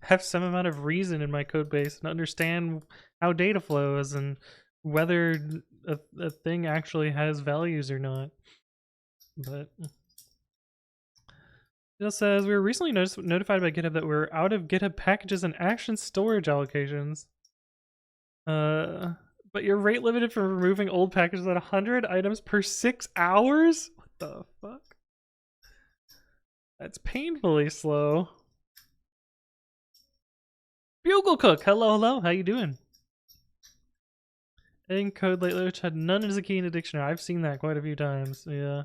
have some amount of reason in my code base and understand how data flows and whether a thing actually has values or not. But it says we were recently notified by GitHub that we're out of GitHub packages and action storage allocations. But you're rate limited for removing old packages at 100 items per 6 hours? What the fuck? That's painfully slow. Bugle Cook, hello, how you doing? Adding code lately which had none as a key in a dictionary. I've seen that quite a few times, yeah.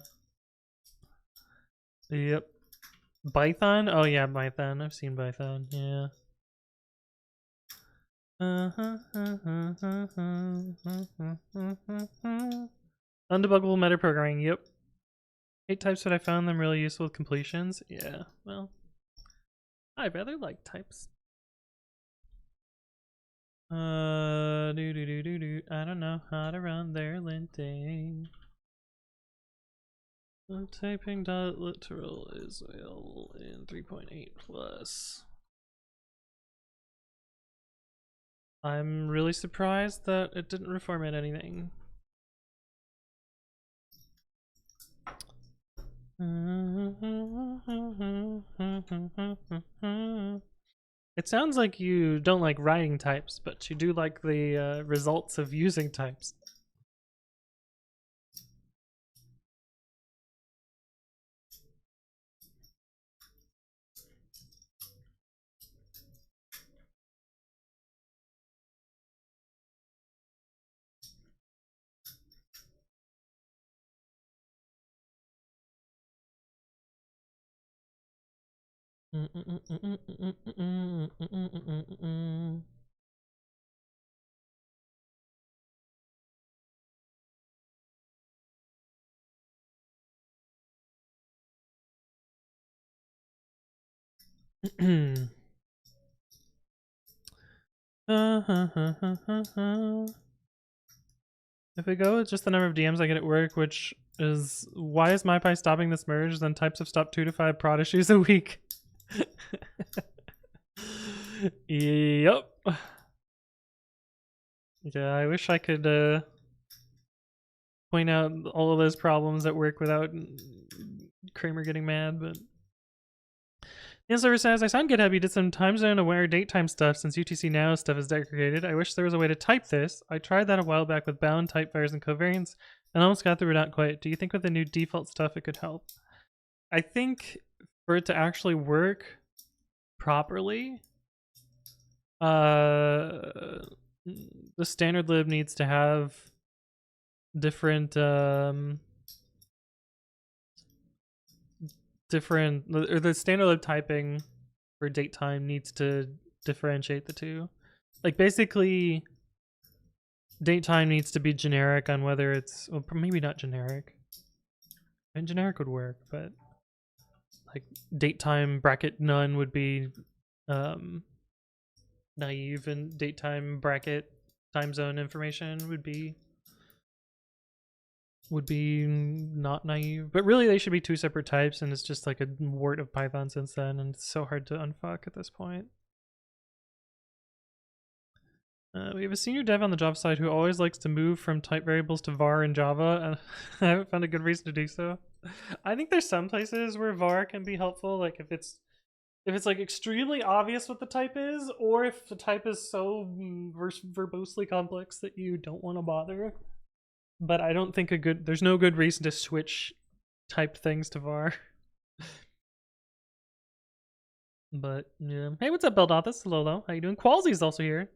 Yep. Python? Oh yeah, Python. I've seen Python, yeah. Undebuggable metaprogramming, yep. 8 types, but I found them really useful with completions. Yeah, well, I rather like types. I don't know how to run their linting. Typing.literal is available in 3.8 plus. I'm really surprised that it didn't reformat anything. It sounds like you don't like writing types, but you do like the results of using types. If we go with just the number of DMs I get at work, which is why is MyPy stopping this merge? Then types have stopped 2 to 5 prod issues a week. Yep. Yeah, I wish I could point out all of those problems at work without Kramer getting mad, but the server says, I saw on GitHub you did some time zone aware date time stuff since UTC now stuff is deprecated. I wish there was a way to type this. I tried that a while back with bound, typefires, and covariants and almost got through, but not quite. Do you think with the new default stuff it could help? I think for it to actually work properly, the standard lib needs to have different or the standard lib typing for date time needs to differentiate the two. Like basically date time needs to be generic on whether it's, well, maybe not generic. And generic would work, but like date time bracket none would be naive, and date time bracket time zone information would be not naive. But really they should be 2 separate types, and it's just like a wart of Python since then, and it's so hard to unfuck at this point. We have a senior dev on the Java side who always likes to move from type variables to var in Java, and I haven't found a good reason to do so. I think there's some places where var can be helpful, like if it's like extremely obvious what the type is, or if the type is so verbosely complex that you don't want to bother. But I don't think there's no good reason to switch type things to var. But yeah. Hey, what's up, Beldothus? Hello. How you doing? Qualsy's also here.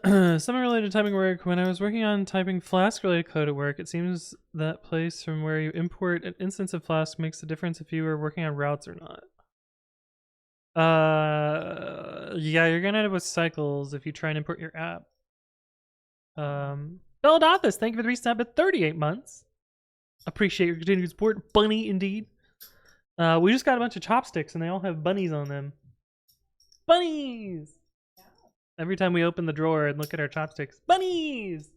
Something related to typing work. When I was working on typing Flask related code at work, it seems that place from where you import an instance of Flask makes a difference if you are working on routes or not. Yeah, you're gonna end up with cycles if you try and import your app. Beldothus, thank you for the resub at 38 months. Appreciate your continued support, bunny indeed. We just got a bunch of chopsticks and they all have bunnies on them. Bunnies! Every time we open the drawer and look at our chopsticks, bunnies!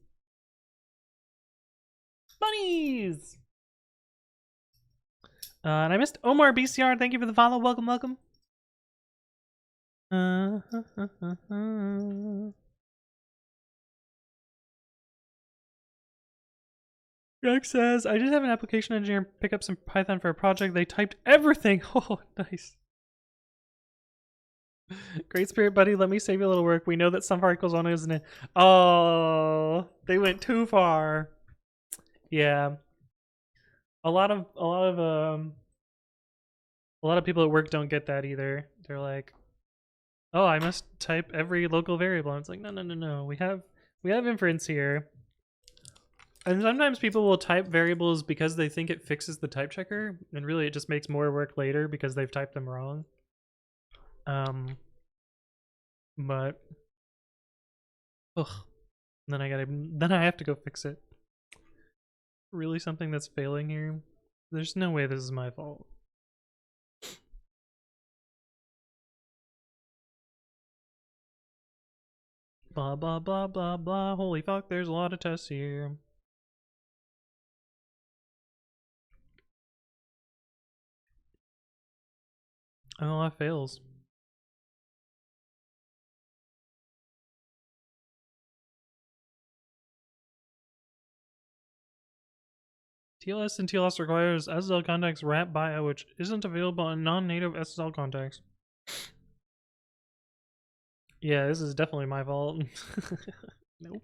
Bunnies! And I missed Omar BCR. Thank you for the follow. Welcome, welcome. Greg says, I did have an application engineer pick up some Python for a project. They typed everything. Oh, nice. Great spirit, buddy. Let me save you a little work. We know that sum equals 1 isn't it? Oh, they went too far. Yeah. A lot of people at work don't get that either. They're like, "Oh, I must type every local variable." And it's like, no. We have inference here. And sometimes people will type variables because they think it fixes the type checker, and really it just makes more work later because they've typed them wrong. But then I have to go fix it. Really something that's failing here? There's no way this is my fault. Blah blah blah blah blah. Holy fuck, there's a lot of tests here. And a lot of fails. TLS and TLS requires SSL context wrap bio, which isn't available in non-native SSL context. Yeah, this is definitely my fault. Nope.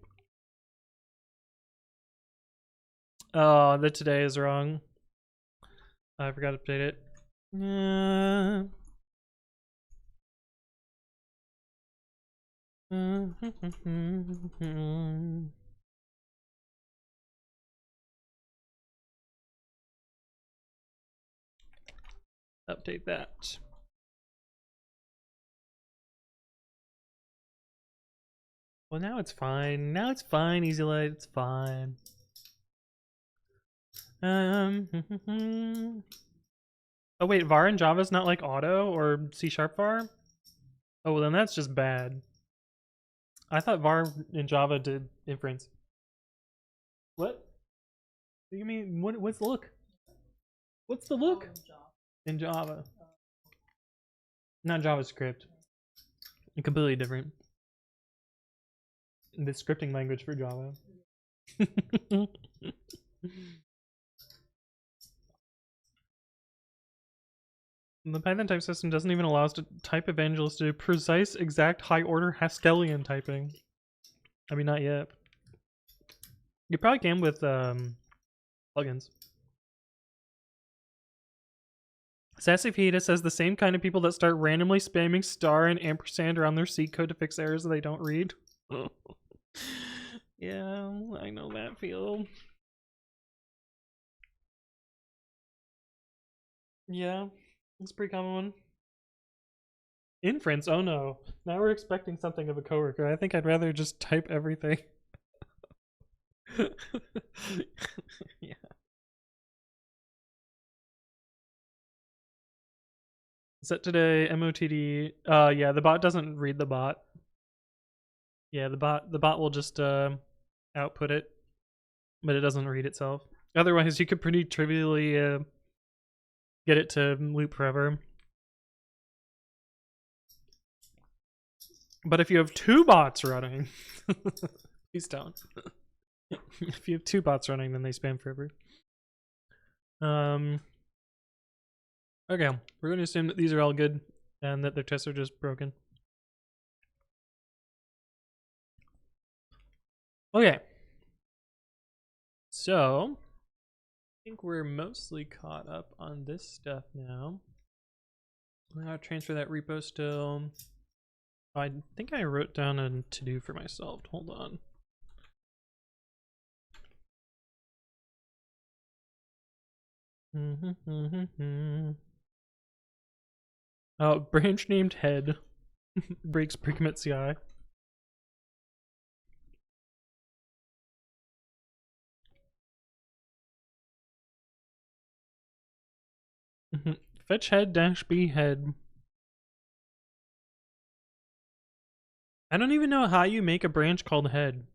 Oh, the today is wrong. I forgot to update it. Update that. Well, now it's fine. Now it's fine, Easy Light. It's fine. Oh wait, var in Java is not like auto or C# var? Oh, well then that's just bad. I thought var in Java did inference. What? What do you mean? What's the look? What's the look? In Java. Not JavaScript. Completely different. The scripting language for Java. The Python type system doesn't even allow us to type evangelists to do precise, exact, high-order Haskellian typing. I mean, not yet. You probably can with plugins. Sassy Fita says the same kind of people that start randomly spamming star and ampersand around their C code to fix errors that they don't read. Yeah, I know that feel. Yeah, it's a pretty common one. Inference? Oh no. Now we're expecting something of a coworker. I think I'd rather just type everything. Yeah. Set today, MOTD. Yeah, the bot doesn't read the bot. Yeah, the bot will just output it, but it doesn't read itself. Otherwise, you could pretty trivially get it to loop forever. But if you have two bots running, please don't. If you have 2 bots running, then they spam forever. Okay, we're going to assume that these are all good and that their tests are just broken. Okay. So, I think we're mostly caught up on this stuff now. I gotta transfer that repo still. I think I wrote down a to-do for myself. Hold on. Oh, branch named head breaks pre-commit CI. Fetch head dash b head. I don't even know how you make a branch called head.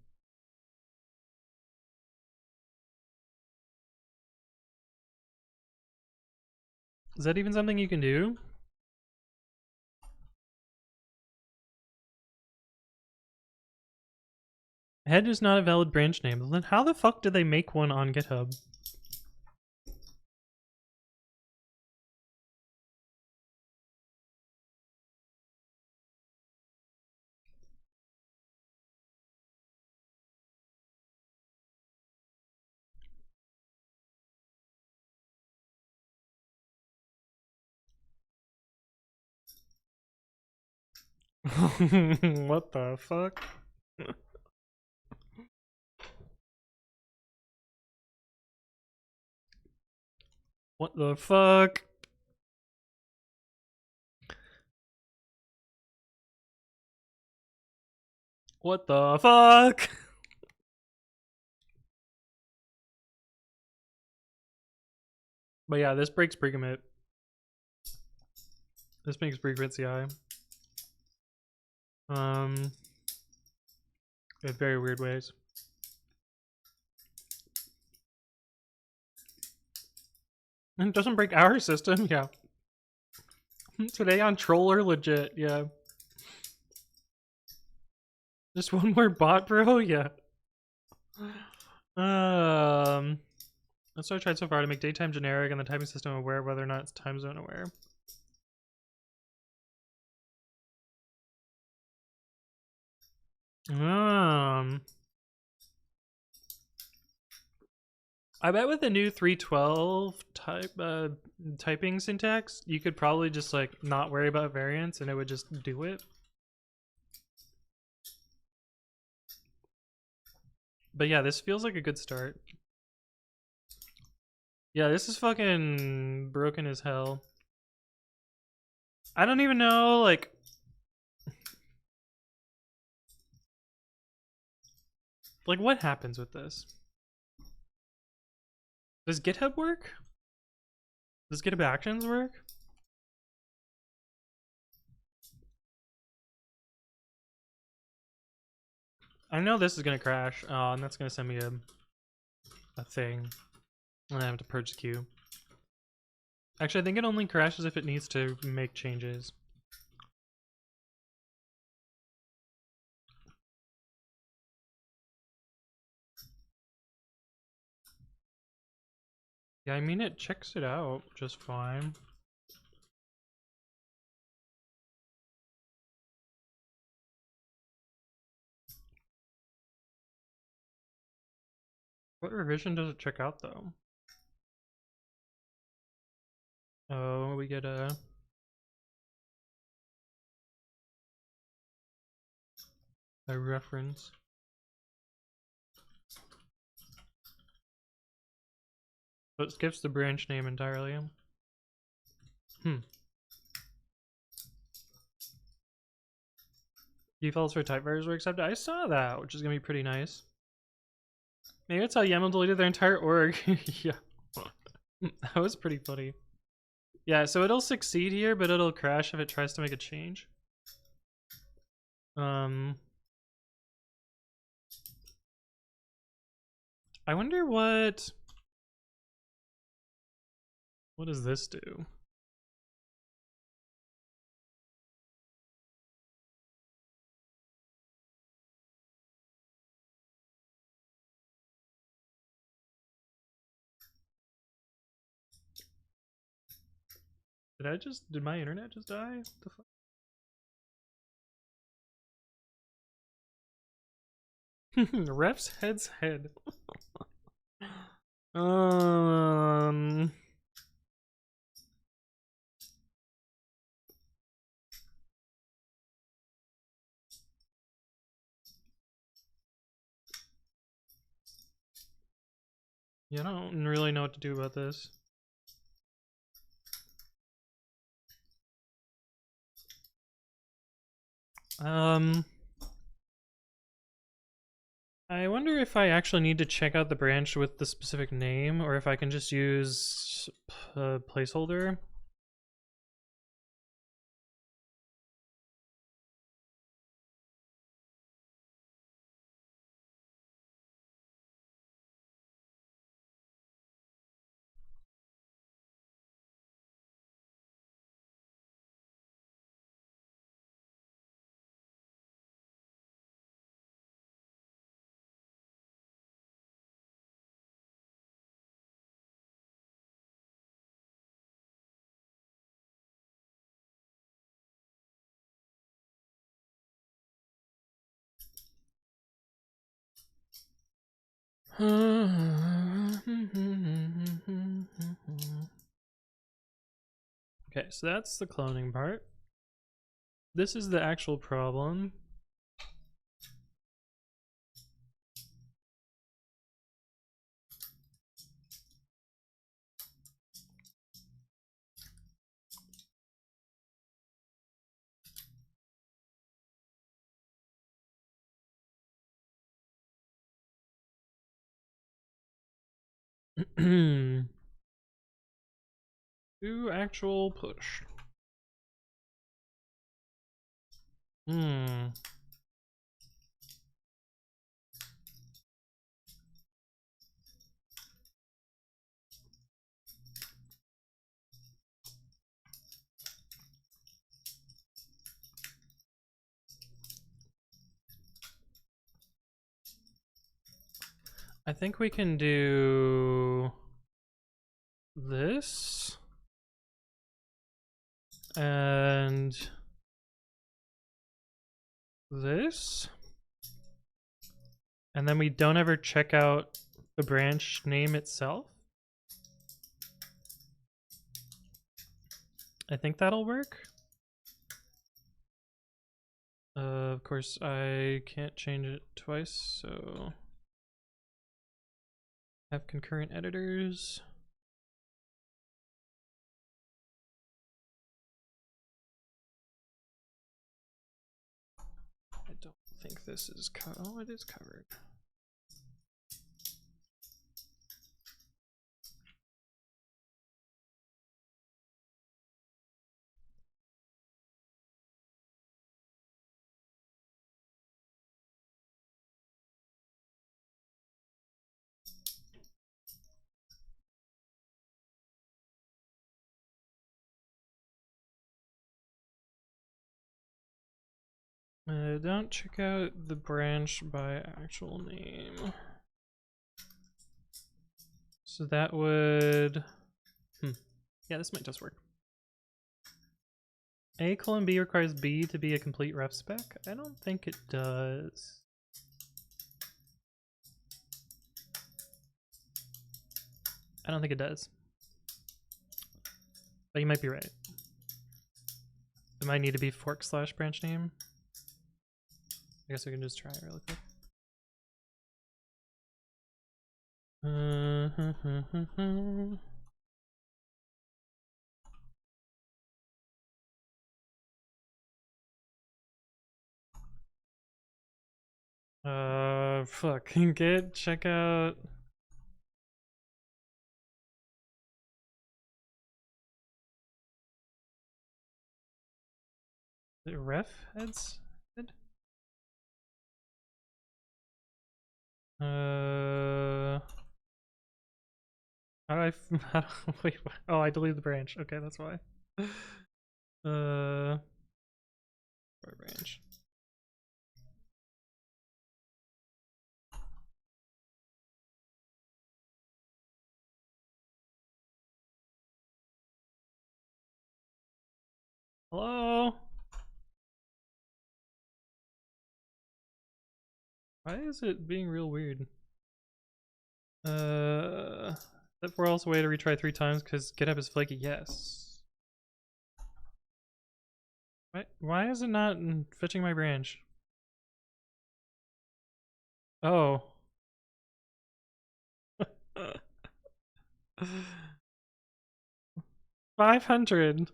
Is that even something you can do? Head is not a valid branch name. Then how the fuck did they make one on GitHub? What the fuck? What the fuck? What the fuck? But yeah, this breaks pre-commit. This makes pre-commit CI. In very weird ways. And it doesn't break our system, yeah. Today on Troller, legit, yeah. Just one more bot, bro? Yeah. That's what I tried so far, to make daytime generic and the typing system aware of whether or not it's time zone aware. I bet with the new 312 typing syntax, you could probably just like not worry about variants and it would just do it. But yeah, this feels like a good start. Yeah, this is fucking broken as hell. I don't even know, like... Like, what happens with this? Does GitHub work? Does GitHub Actions work? I know this is gonna crash, and that's gonna send me a thing. And I have to purge the queue. Actually, I think it only crashes if it needs to make changes. Yeah, I mean, it checks it out just fine. What revision does it check out, though? Oh, we get a reference. So it skips the branch name entirely. Defaults for type variables were accepted. I saw that, which is gonna be pretty nice. Maybe that's how YAML deleted their entire org. Yeah. That was pretty funny. Yeah, so it'll succeed here, but it'll crash if it tries to make a change. I wonder what does this do? Did my internet just die? What the fuck? Ref's head's head. um. Yeah, I don't really know what to do about this. I wonder if I actually need to check out the branch with the specific name, or if I can just use a placeholder. Okay, so that's the cloning part. This is the actual problem. Do actual push. I think we can do this and this, and then we don't ever check out the branch name itself. I think that'll work. Of course, I can't change it twice, so have concurrent editors. I don't think this is oh, it is covered. Don't check out the branch by actual name. So that would... Yeah, this might just work. A:(B) requires B to be a complete ref spec? I don't think it does. I don't think it does. But you might be right. It might need to be fork/branch name. I guess we can just try it really quick. Fuck. Check out. The ref heads? How do I? Wait. Oh, I deleted the branch. Okay, that's why. Branch. Hello? Why is it being real weird? That for also way to retry 3 times because GitHub is flaky. Yes. Why is it not fetching my branch? Oh. 500.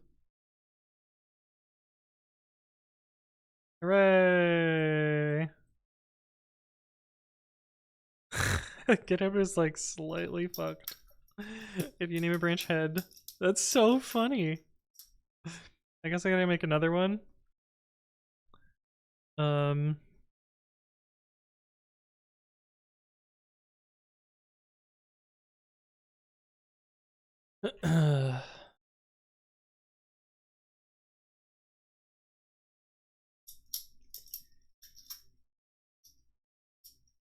Hooray. GitHub is like slightly fucked. If you name a branch head. That's so funny. I guess I gotta make another one.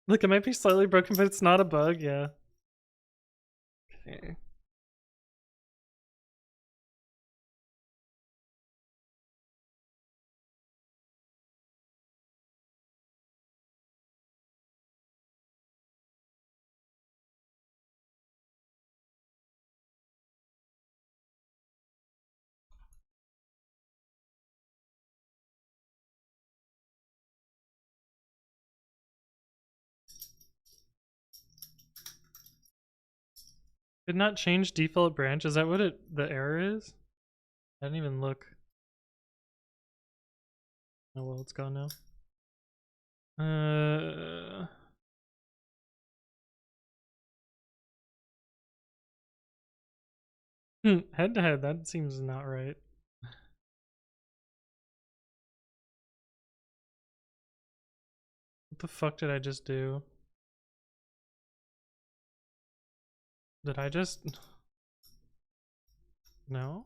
Look, it might be slightly broken, but it's not a bug, yeah. Okay. Did not change default branch. Is that what the error is? I didn't even look. Oh well, it's gone now. Head to head, that seems not right. What the fuck did I just do? Did I just... No?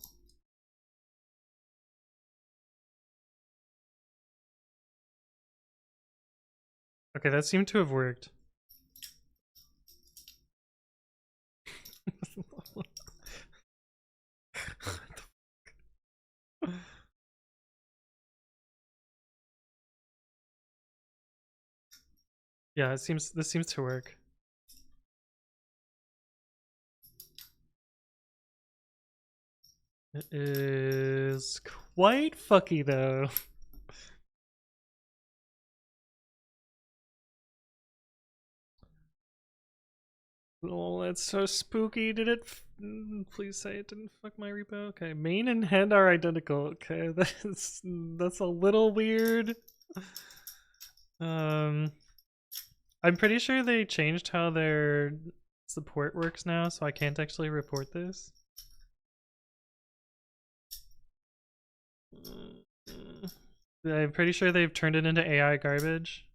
Okay, that seemed to have worked. Yeah, this seems to work. It is quite fucky though. Oh, that's so spooky. Did it? Please say it didn't fuck my repo. Okay, main and head are identical. Okay, that's a little weird. I'm pretty sure they changed how their support works now, so I can't actually report this. I'm pretty sure they've turned it into AI garbage.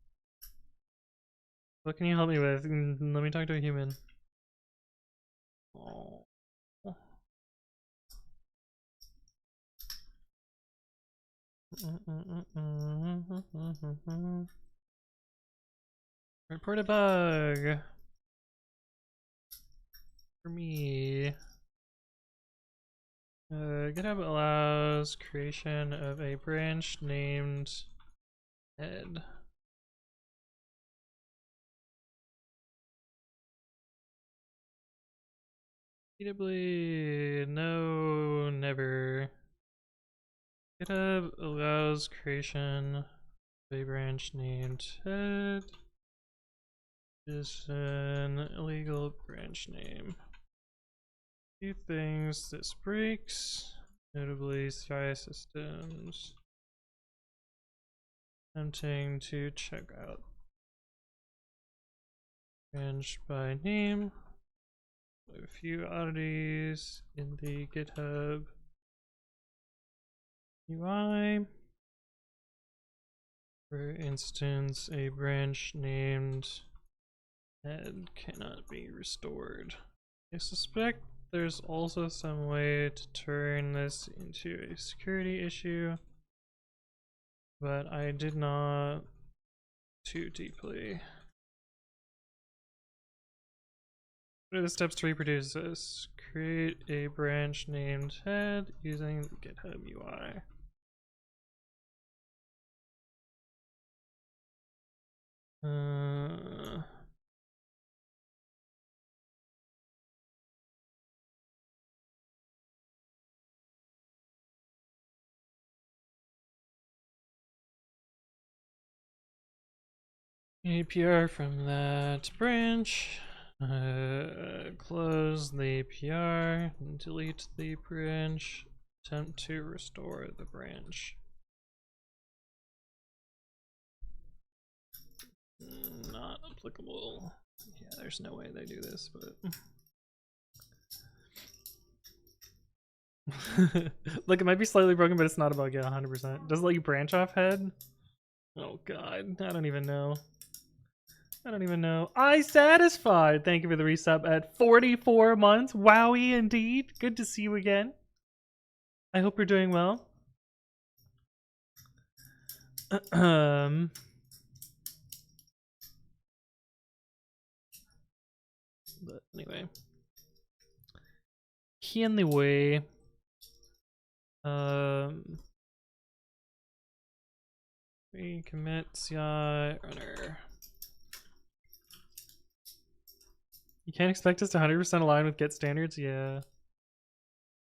What can you help me with? Let me talk to a human. Oh. Report a bug for me. GitHub allows creation of a branch named head. Repeatably, no, never. GitHub allows creation of a branch named head. Is an illegal branch name. Few things this breaks, notably CI systems. Attempting to check out branch by name. A few oddities in the GitHub UI. For instance, a branch named head cannot be restored. I suspect there's also some way to turn this into a security issue, but I did not too deeply. What are the steps to reproduce this? Create a branch named head using the GitHub UI. APR from that branch. Close the APR, delete the branch, attempt to restore the branch. Not applicable. Yeah, there's no way they do this, but look, it might be slightly broken, but it's not a bug yet. 100%. Does it let you branch off head? Oh god, I don't even know. I don't even know. I satisfied. Thank you for the resub at 44 months. Wowie indeed. Good to see you again. I hope you're doing well. But anyway, he in the way. Recommit CI runner. You can't expect us to 100% align with get standards. Yeah.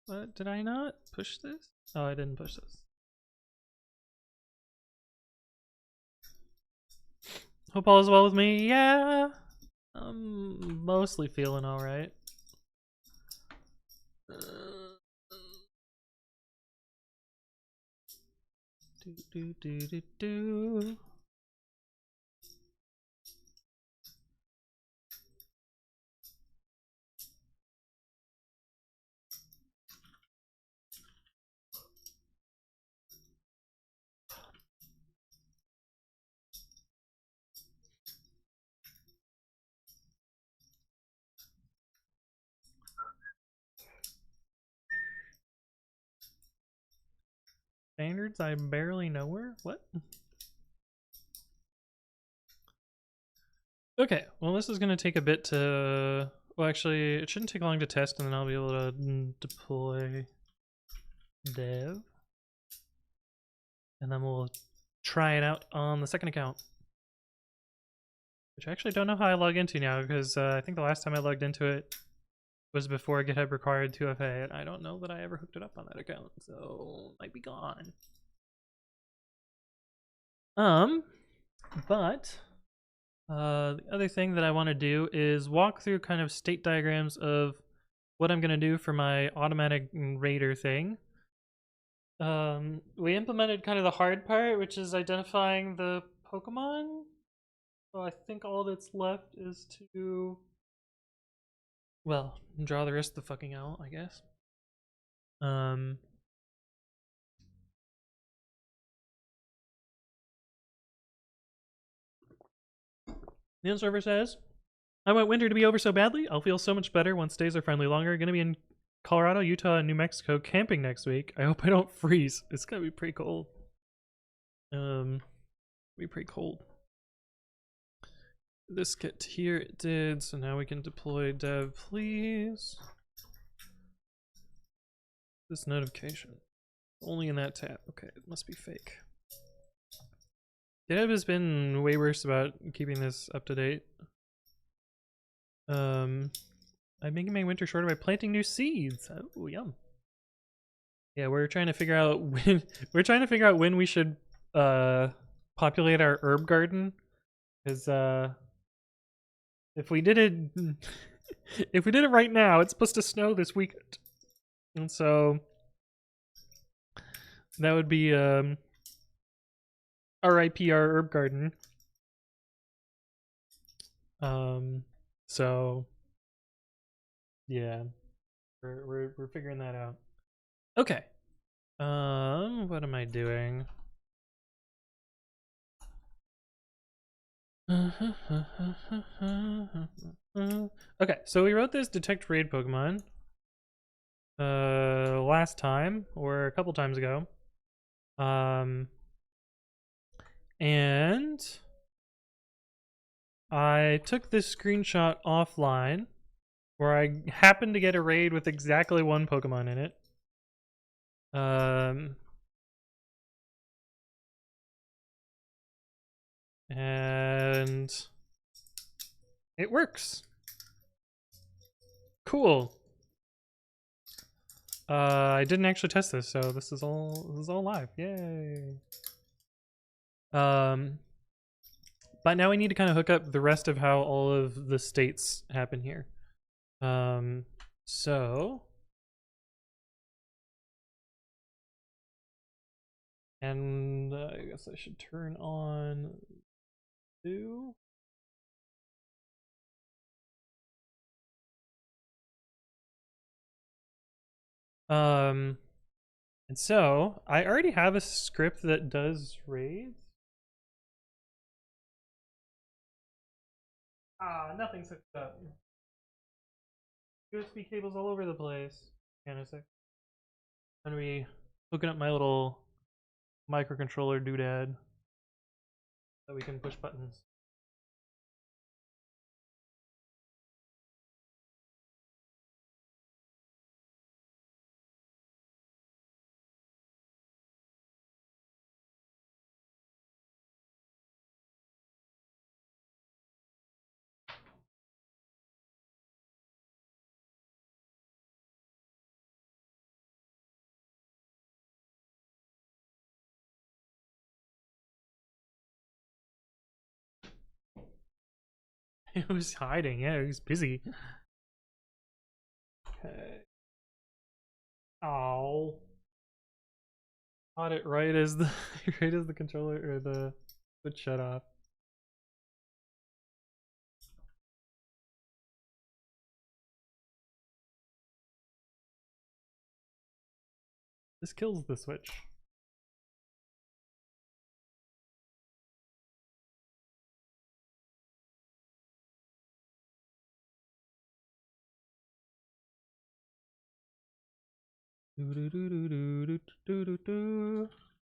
What, did I not push this? Oh, I didn't push this. Hope all is well with me. Yeah. I'm mostly feeling all right. Do. Standards I barely know her? What? Okay, well this is going to take a bit to... Well actually, it shouldn't take long to test and then I'll be able to deploy dev. And then we'll try it out on the second account. Which I actually don't know how I log into now because I think the last time I logged into it was before GitHub required 2FA, and I don't know that I ever hooked it up on that account, so it might be gone. But the other thing that I want to do is walk through kind of state diagrams of what I'm going to do for my automatic raider thing. We implemented kind of the hard part, which is identifying the Pokemon. So I think all that's left is to, well, draw the rest of the fucking owl, I guess. The end server says, I want winter to be over so badly. I'll feel so much better once days are finally longer. Gonna be in Colorado, Utah, and New Mexico camping next week. I hope I don't freeze. It's gonna be pretty cold. Be pretty cold. This get here, it did, so now we can deploy dev, please. This notification. Only in that tab. Okay, it must be fake. GitHub has been way worse about keeping this up to date. I'm making my winter shorter by planting new seeds. Oh, yum. Yeah, we're trying to figure out when we should populate our herb garden, because if we did it right now, it's supposed to snow this weekend, and so that would be RIP our herb garden. So yeah, we're figuring that out. Okay. What am I doing? Okay, so we wrote this detect raid Pokemon last time, or a couple times ago. And I took this screenshot offline where I happened to get a raid with exactly one Pokemon in it. And it works. Cool. I didn't actually test this, so this is all live. Yay. But now we need to kind of hook up the rest of how all of the states happen here. So, and I guess I should turn on do. And so I already have a script that does raids. Nothing's hooked up. USB cables all over the place. Hang on a sec. I'm gonna be hooking up my little microcontroller doodad so we can push buttons. It was hiding, yeah, it was busy. Okay. Oh. Caught it right as the right as the controller or the switch shut off. This kills the switch.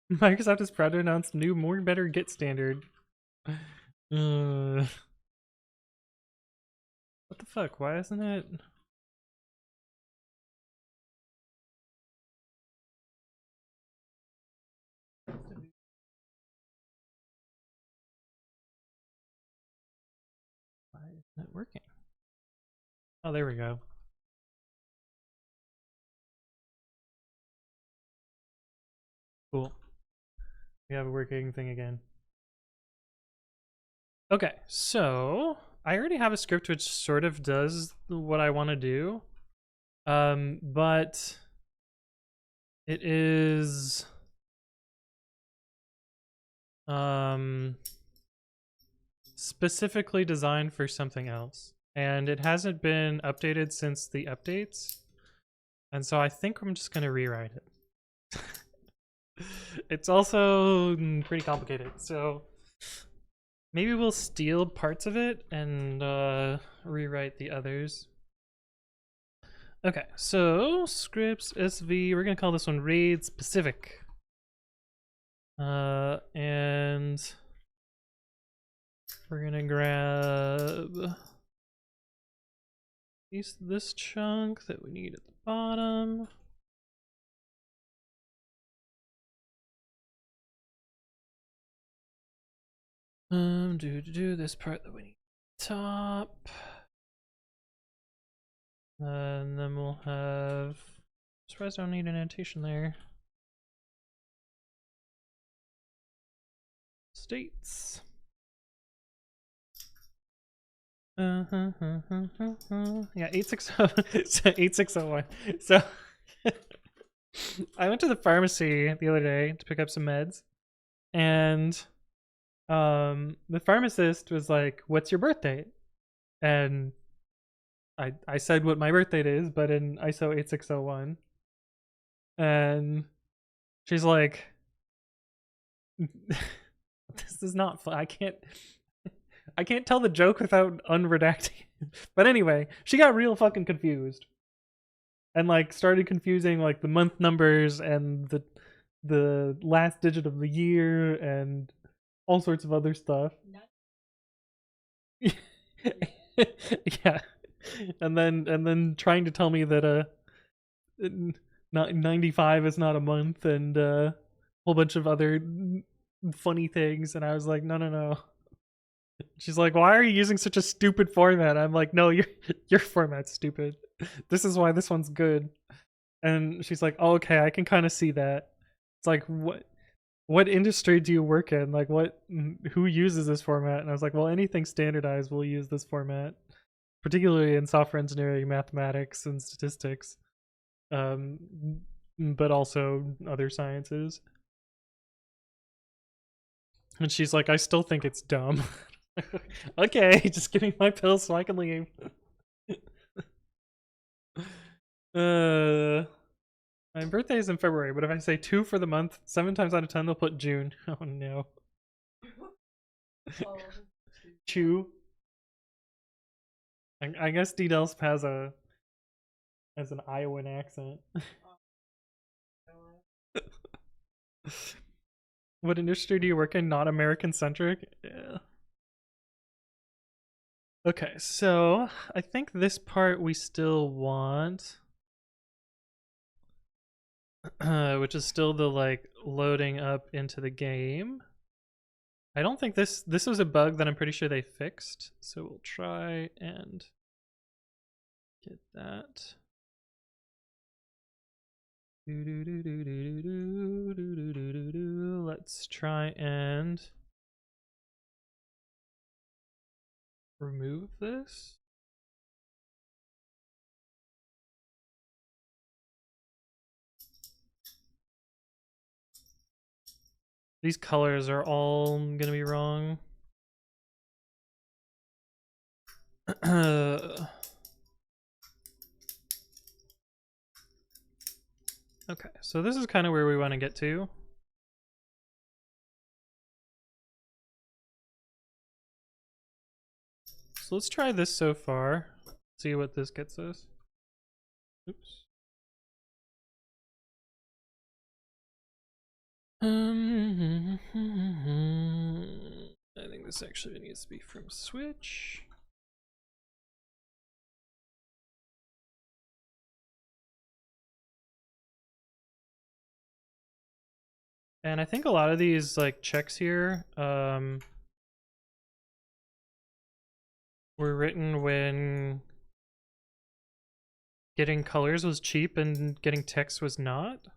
Microsoft is proud to announce new, more better Git standard. What the fuck? Why isn't it? Why isn't it working? Oh, there we go. Cool. We have a working thing again. Okay, so I already have a script which sort of does what I want to do, but it is specifically designed for something else, and it hasn't been updated since the updates, and so I think I'm just gonna rewrite it. It's also pretty complicated, so maybe we'll steal parts of it and rewrite the others. Okay, so scripts SV, we're gonna call this one raid specific. And we're gonna grab this chunk that we need at the bottom. Do this part that we need at the top. And then we'll have, I'm surprised I don't need an annotation there. States. Yeah, 8601. So I went to the pharmacy the other day to pick up some meds, and the pharmacist was like, "What's your birth date?" And I said what my birth date is, but in ISO 8601. And she's like, "This is not fun. I can't tell the joke without unredacting it." But anyway, she got real fucking confused. And like started confusing like the month numbers and the last digit of the year and all sorts of other stuff. Yeah. And then trying to tell me that 95 is not a month and a whole bunch of other funny things, and I was like, no. She's like, why are you using such a stupid format? I'm like, no, your format's stupid. This is why this one's good. And she's like, oh, okay, I can kind of see that. It's like, what industry do you work in? Like, who uses this format? And I was like, well, anything standardized will use this format, particularly in software engineering, mathematics, and statistics, um, but also other sciences. And she's like, I still think it's dumb. Okay, just give me my pills so I can leave. My birthday is in February, but if I say 2 for the month, 7 times out of 10 they'll put June. Oh no. Chew. I guess D-Delsp has an Iowan accent. What industry do you work in? Not American centric? Yeah. Okay, so I think this part we still want. Which is still the like loading up into the game. I don't think this was a bug that I'm pretty sure they fixed, so we'll try and get that. Let's try and remove this. These colors are all gonna be wrong. Okay, so this is kind of where we want to get to. So let's try this so far. See what this gets us. Oops. I think this actually needs to be from Switch. And I think a lot of these like checks here were written when getting colors was cheap and getting text was not.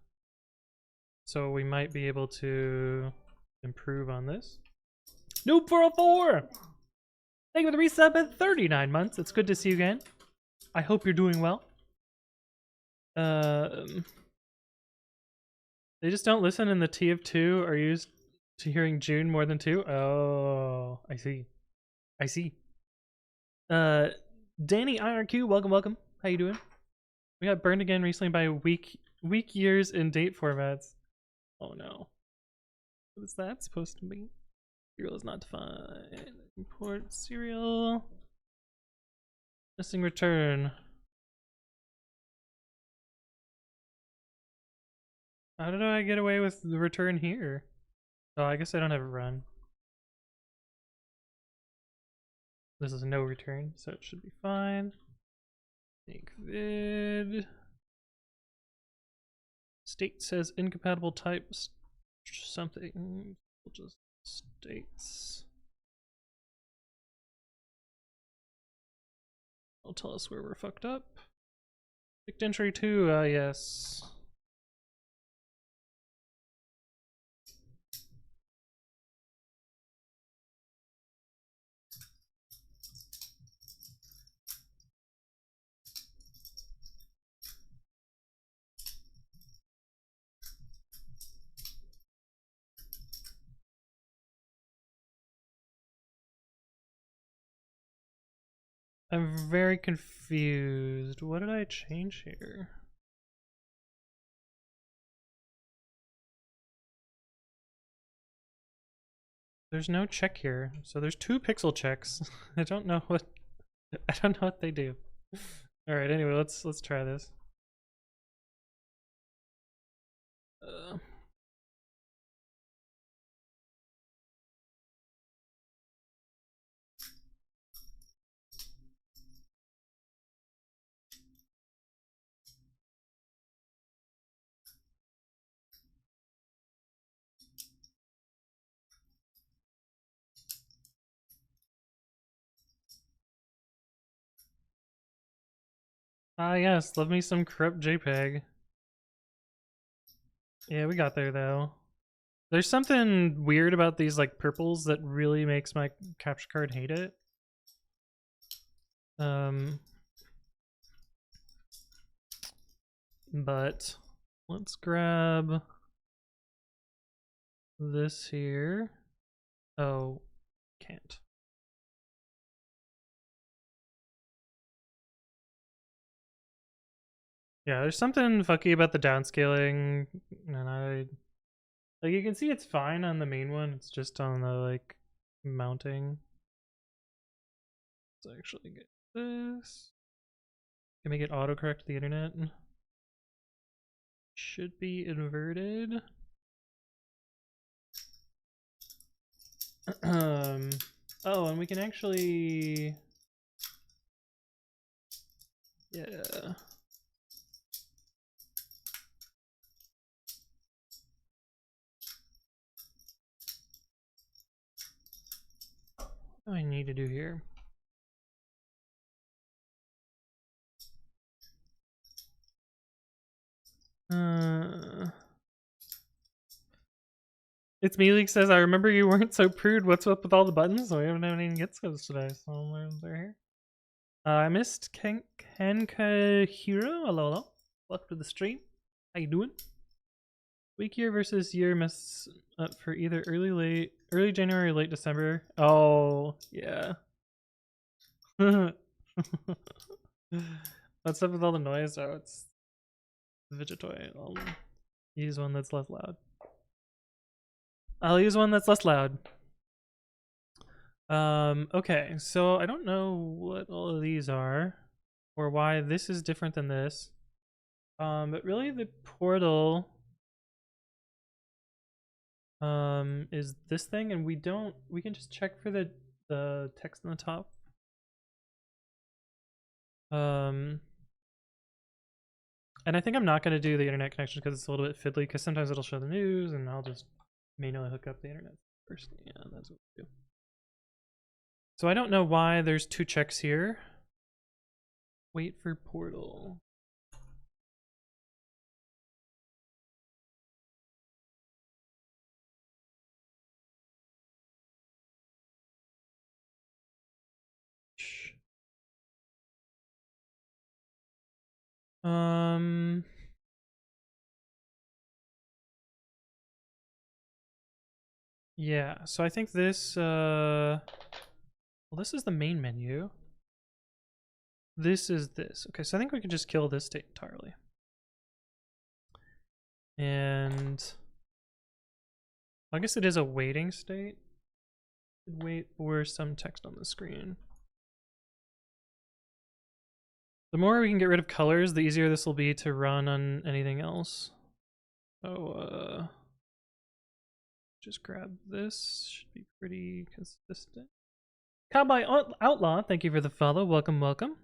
So we might be able to improve on this. Noob404! Thank you for the resub at 39 months. It's good to see you again. I hope you're doing well. They just don't listen in the T of 2 are used to hearing June more than 2? Oh, I see. I see. Danny IRQ, welcome. How you doing? We got burned again recently by weak years in date formats. Oh no. What is that supposed to be? Serial is not defined. Import serial. Missing return. How did I get away with the return here? Oh, I guess I don't have it run. This is no return, so it should be fine. Make vid. State says incompatible types something. We'll just states. It'll tell us where we're fucked up. Picked entry 2, yes. I'm very confused. What did I change here? There's no check here. So there's 2 pixel checks. I don't know what they do. All right, anyway, let's try this. Ah, yes, love me some corrupt JPEG. Yeah, we got there though. There's something weird about these like purples that really makes my capture card hate it. But let's grab this here. Oh, can't. Yeah, there's something fucky about the downscaling, and like you can see it's fine on the main one. It's just on the like mounting. Let's actually get this. Can make it autocorrect the internet. Should be inverted. Oh, and we can actually, yeah. What do I need to do here? It's me, Leak says, I remember you weren't so prude. What's up with all the buttons? We haven't had any Getscos today, so they're here. I missed Kenka Hero. Hello, hello. Welcome to the stream. How you doing? Week year versus year mess up for either early January or late December. Oh, yeah. What's up with all the noise? Oh, it's Vigitoy. I'll use one that's less loud. I'll use one that's less loud. Okay, so I don't know what all of these are or why this is different than this. But really the portal is this thing, and we can just check for the text on the top. And I think I'm not going to do the internet connection because it's a little bit fiddly, because sometimes it'll show the news and I'll just manually hook up the internet first. Yeah, that's what we do. So I don't know why there's two checks here. Wait for portal. Yeah, so I think this well, this is the main menu. This is this. Okay, so I think we can just kill this state entirely. And I guess it is a waiting state. Wait for some text on the screen. The more we can get rid of colors, the easier this will be to run on anything else. So, just grab this. Should be pretty consistent. Cowboy Outlaw, thank you for the follow. Welcome, welcome.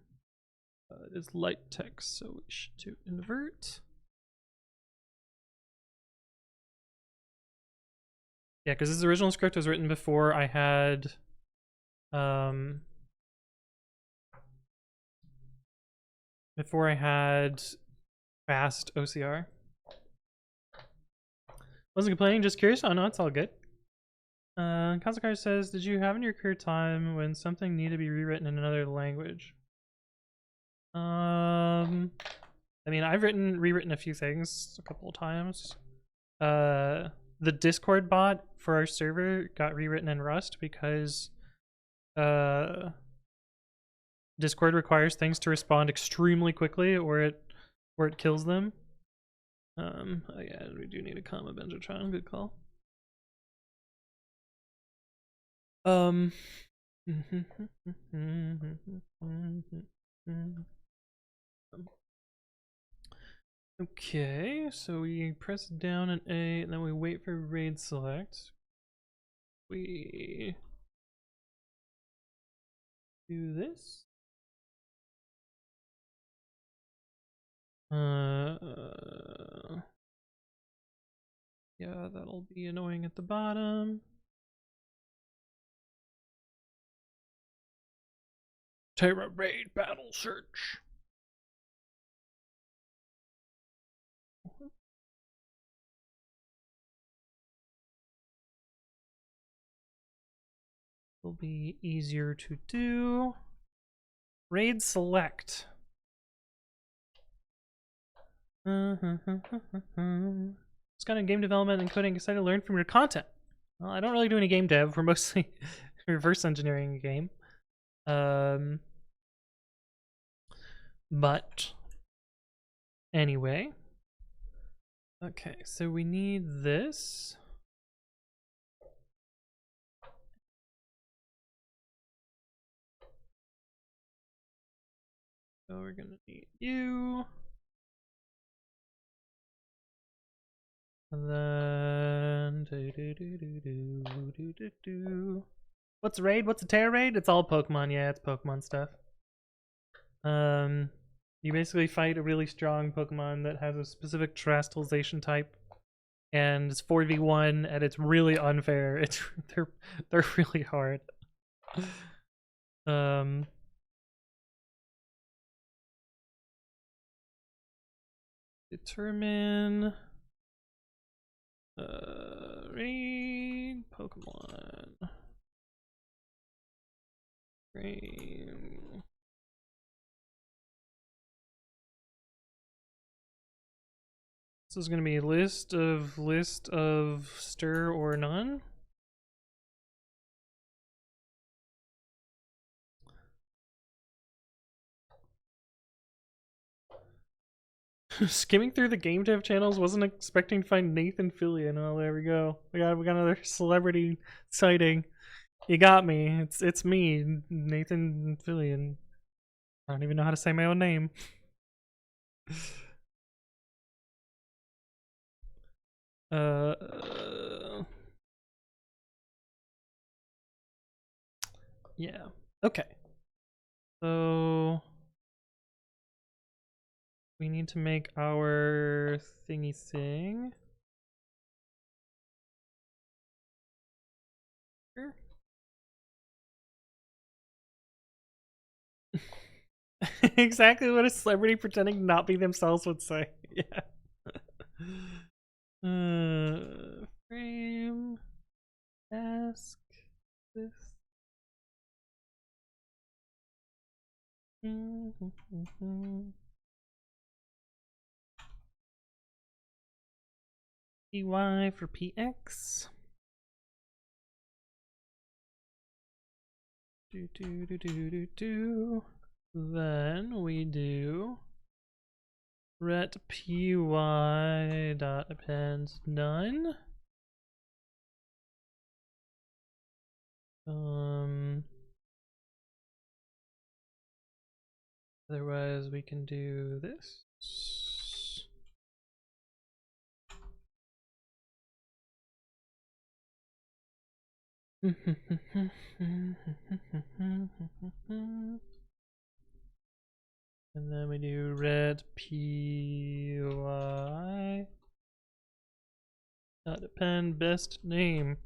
It is light text, so we should do invert. Yeah, because this original script was written before I had fast OCR. Wasn't complaining, just curious. Oh no, it's all good. Kazakar says, did you have in your career time when something needed to be rewritten in another language? I mean, I've rewritten a few things a couple of times. The Discord bot for our server got rewritten in Rust because Discord requires things to respond extremely quickly or it kills them. Oh yeah, we do need a comma Benjotron, good call. Okay, so we press down an A and then we wait for raid select. We do this. Yeah, that'll be annoying at the bottom. Tera raid battle search. will be easier to do. Raid select. It's kind of game development and coding. Excited to learn from your content. Well, I don't really do any game dev. We're mostly reverse engineering a game. But anyway. Okay, so we need this. So we're gonna need you. And then what's a raid? What's a tera raid? It's all Pokemon. Yeah, it's Pokemon stuff. You basically fight a really strong Pokemon that has a specific terrestrialization type, and it's 4v1, and it's really unfair. It's they're really hard. Determine raid Pokemon raid. This is gonna be a list of stir or none. Skimming through the game dev channels, wasn't expecting to find Nathan Fillion. Oh, there we go. We got another celebrity sighting. You got me. It's me, Nathan Fillion. I don't even know how to say my own name. Yeah. Okay. So we need to make our thingy thing. Here. Exactly what a celebrity pretending to not be themselves would say. Yeah. Frame. Ask this. PY for PX. Then we do ret py dot append none. Otherwise we can do this. And then we do ret py dot append best name.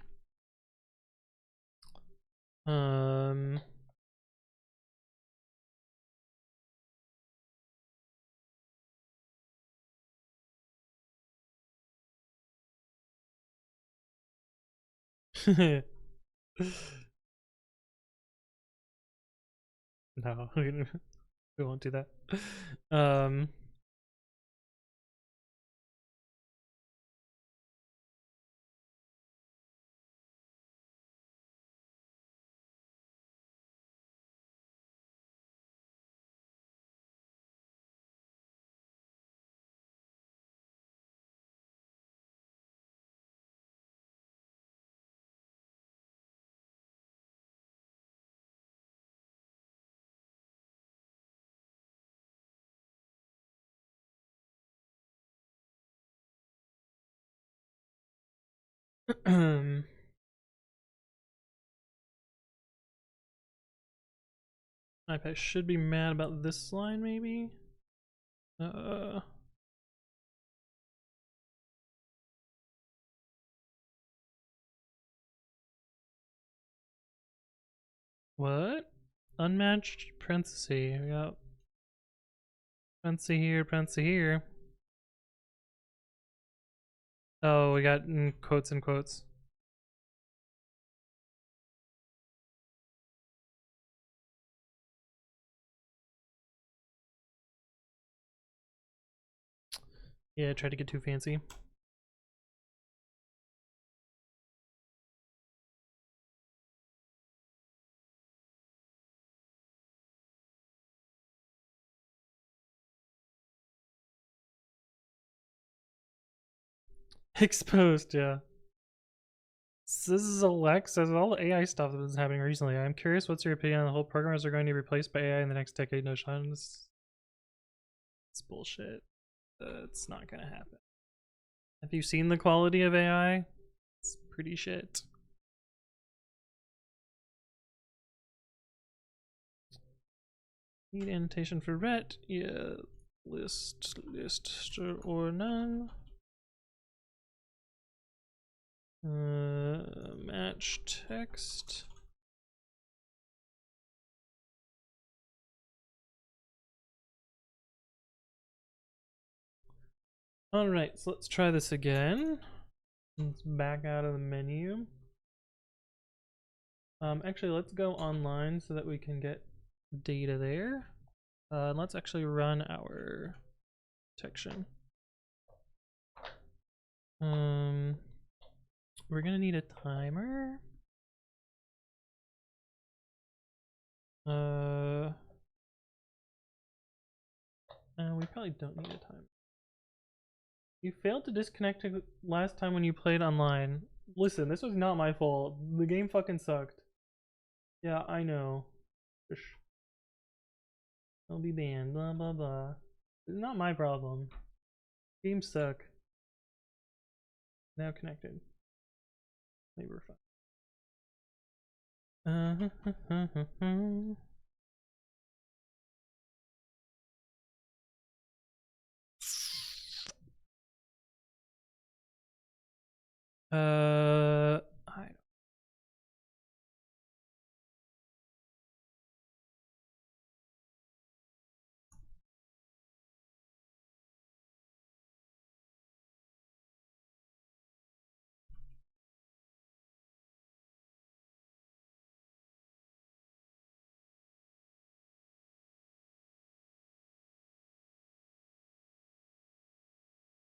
No, we won't do that. iPad should be mad about this line, maybe. What? Unmatched parenthesis. We got parenthesis here, parenthesis here. Oh, we got in quotes and quotes. Yeah, I tried to get too fancy. Exposed, yeah. So this is Alex. Says all the AI stuff that's been happening recently. I'm curious, what's your opinion on the whole programmers are going to be replaced by AI in the next decade? No chance. It's bullshit. It's not gonna happen. Have you seen the quality of AI? It's pretty shit. Need annotation for ret? Yeah. List or none. Match text. Alright, so let's try this again. Let's back out of the menu. Actually, let's go online so that we can get data there. Let's actually run our detection. We're gonna need a timer. We probably don't need a timer. You failed to disconnect last time when you played online. Listen, this was not my fault. The game fucking sucked. Yeah, I know. I'll be banned, blah blah blah. It's not my problem. Games suck. Now connected. Maybe we're fine. I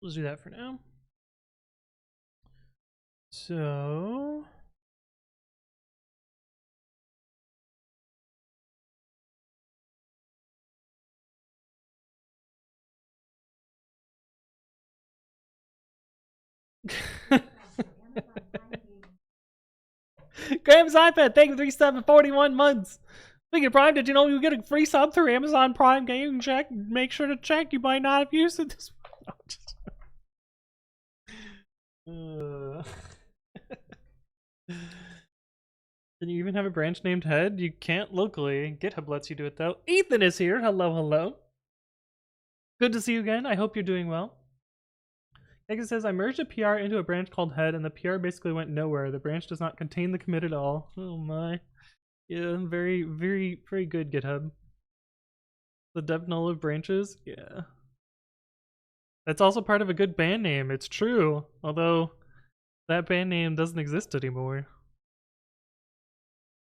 Let's do that for now. So Graham's iPad, thank you for 3741 months. Speaking of Prime, did you know you get a free sub through Amazon Prime Game? Check, make sure to check. You might not have used it this Can you even have a branch named Head? You can't locally. GitHub lets you do it though. Ethan is here. Hello, hello. Good to see you again. I hope you're doing well. Megan says, I merged a PR into a branch called Head, and the PR basically went nowhere. The branch does not contain the commit at all. Oh my. Yeah, very, very, very good, GitHub. The dev null of branches? Yeah. That's also part of a good band name. It's true. Although, that band name doesn't exist anymore.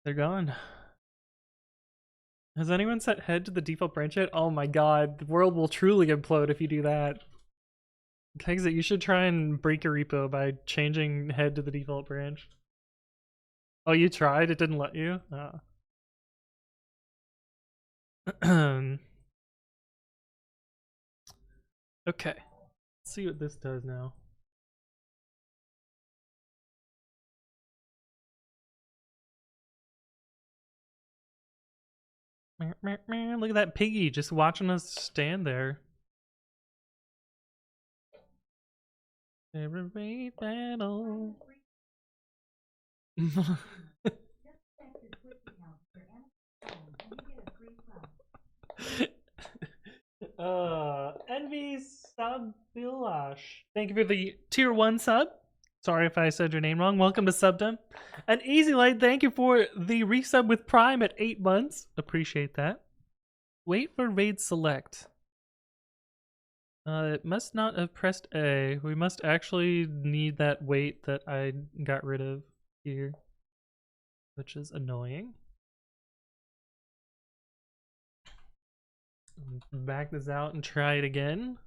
They're gone. Has anyone set Head to the default branch yet? Oh my god, the world will truly implode if you do that. Exit, you should try and break your repo by changing Head to the default branch. Oh, you tried? It didn't let you? Oh. Okay. Let's see what this does now. Look at that piggy just watching us stand there. Celebrate battle. Envy Sabilash. Thank you for the tier 1 sub. Sorry if I said your name wrong. Welcome to Subdom. And Easy Light, thank you for the resub with Prime at 8 months. Appreciate that. Wait for raid select. It must not have pressed A. We must actually need that wait that I got rid of here, which is annoying. Back this out and try it again.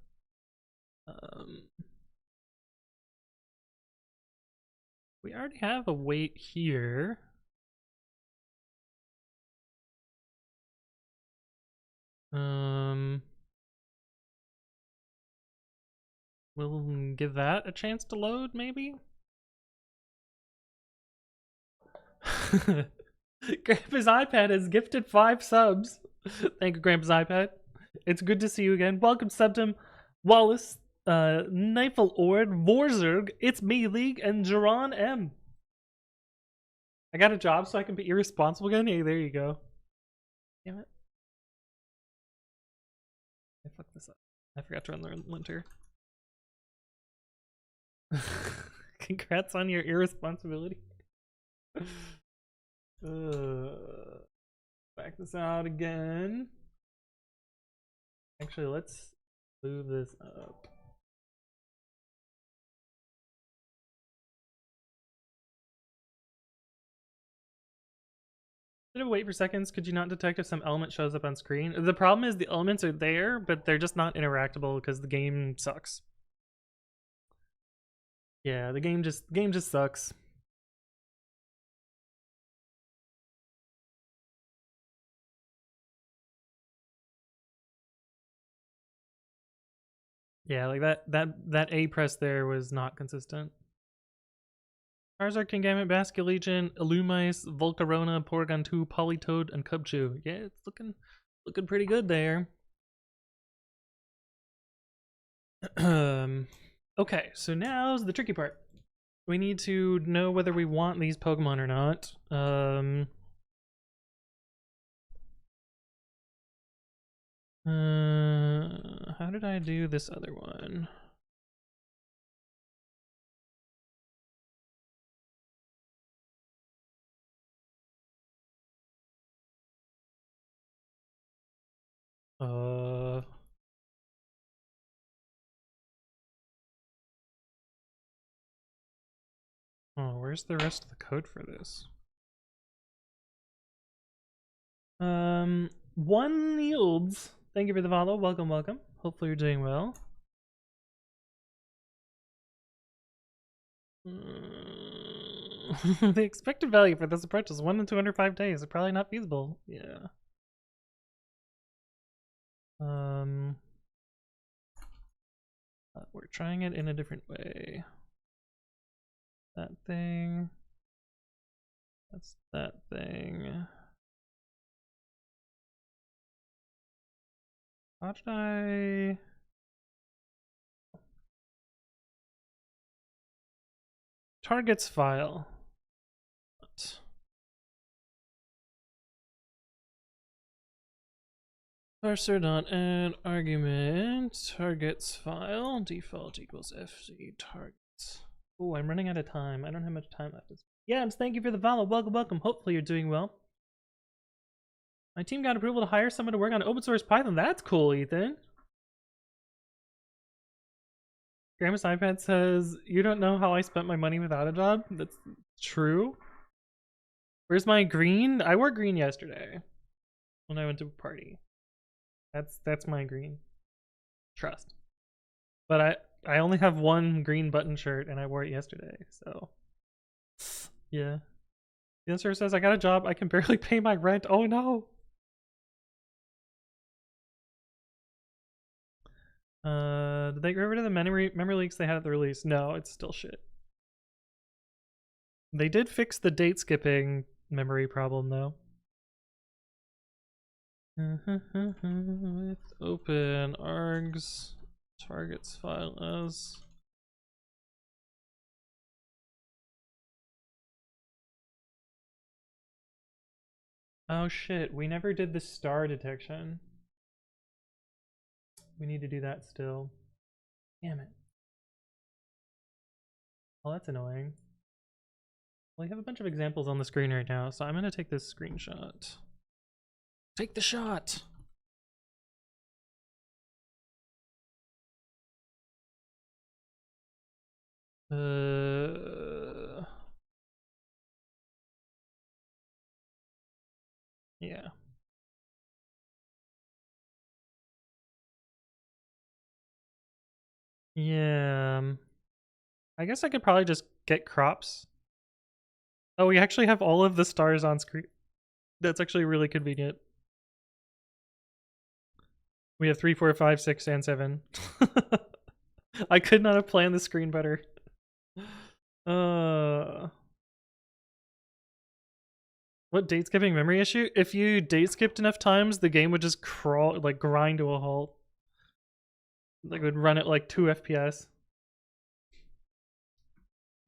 Um, we already have a weight here. We'll give that a chance to load, maybe? Grandpa's iPad has gifted 5 subs. Thank you, Grandpa's iPad. It's good to see you again. Welcome, Septim, Wallace, Neifel Ord, Vorzerg, It's Me League, and Jaron M. I got a job so I can be irresponsible again? Hey, there you go. Damn it. I fucked this up. I forgot to run the linter. Congrats on your irresponsibility. Back this out again. Actually, let's move this up. Instead of wait for seconds, could you not detect if some element shows up on screen? The problem is the elements are there, but they're just not interactable because the game sucks. Yeah, the game just sucks. Yeah, like that A press there was not consistent. Charizard, Kingambit, Basculegion, Illumise, Volcarona, Porygon 2, Politoed, and Cubchoo. Yeah, it's looking pretty good there. Okay, so now's the tricky part. We need to know whether we want these Pokemon or not. How did I do this other one? Oh, where's the rest of the code for this? One yields. Thank you for the follow. Welcome, welcome. Hopefully you're doing well. The expected value for this approach is 1 in 205 days. It's probably not feasible. Yeah. We're trying it in a different way. That thing. That's that thing. How did I... Targets file. What? Parser dot add argument targets file default equals fc targets. Oh, I'm running out of time. I don't have much time left. Yams, thank you for the follow. Welcome, welcome. Hopefully you're doing well. My team got approval to hire someone to work on open source Python. That's cool, Ethan. Grandma's iPad says, you don't know how I spent my money without a job? That's true. Where's my green? I wore green yesterday when I went to a party. That's my green. Trust. But I only have one green button shirt and I wore it yesterday, so yeah. The answer says I got a job, I can barely pay my rent. Oh no. Did they get rid of the memory leaks they had at the release? No, it's still shit. They did fix the date skipping memory problem though. With open args targets file as oh shit, we never did the star detection. We need to do that still. Damn it. Oh, that's annoying. Well, we have a bunch of examples on the screen right now, so I'm gonna take this screenshot. Take the shot! Yeah. Yeah. I guess I could probably just get crops. Oh, we actually have all of the stars on screen. That's actually really convenient. We have 3, 4, 5, 6, and 7. I could not have planned the screen better. What date skipping memory issue? If you date skipped enough times, the game would just crawl, like grind to a halt. Like it would run at like 2 FPS.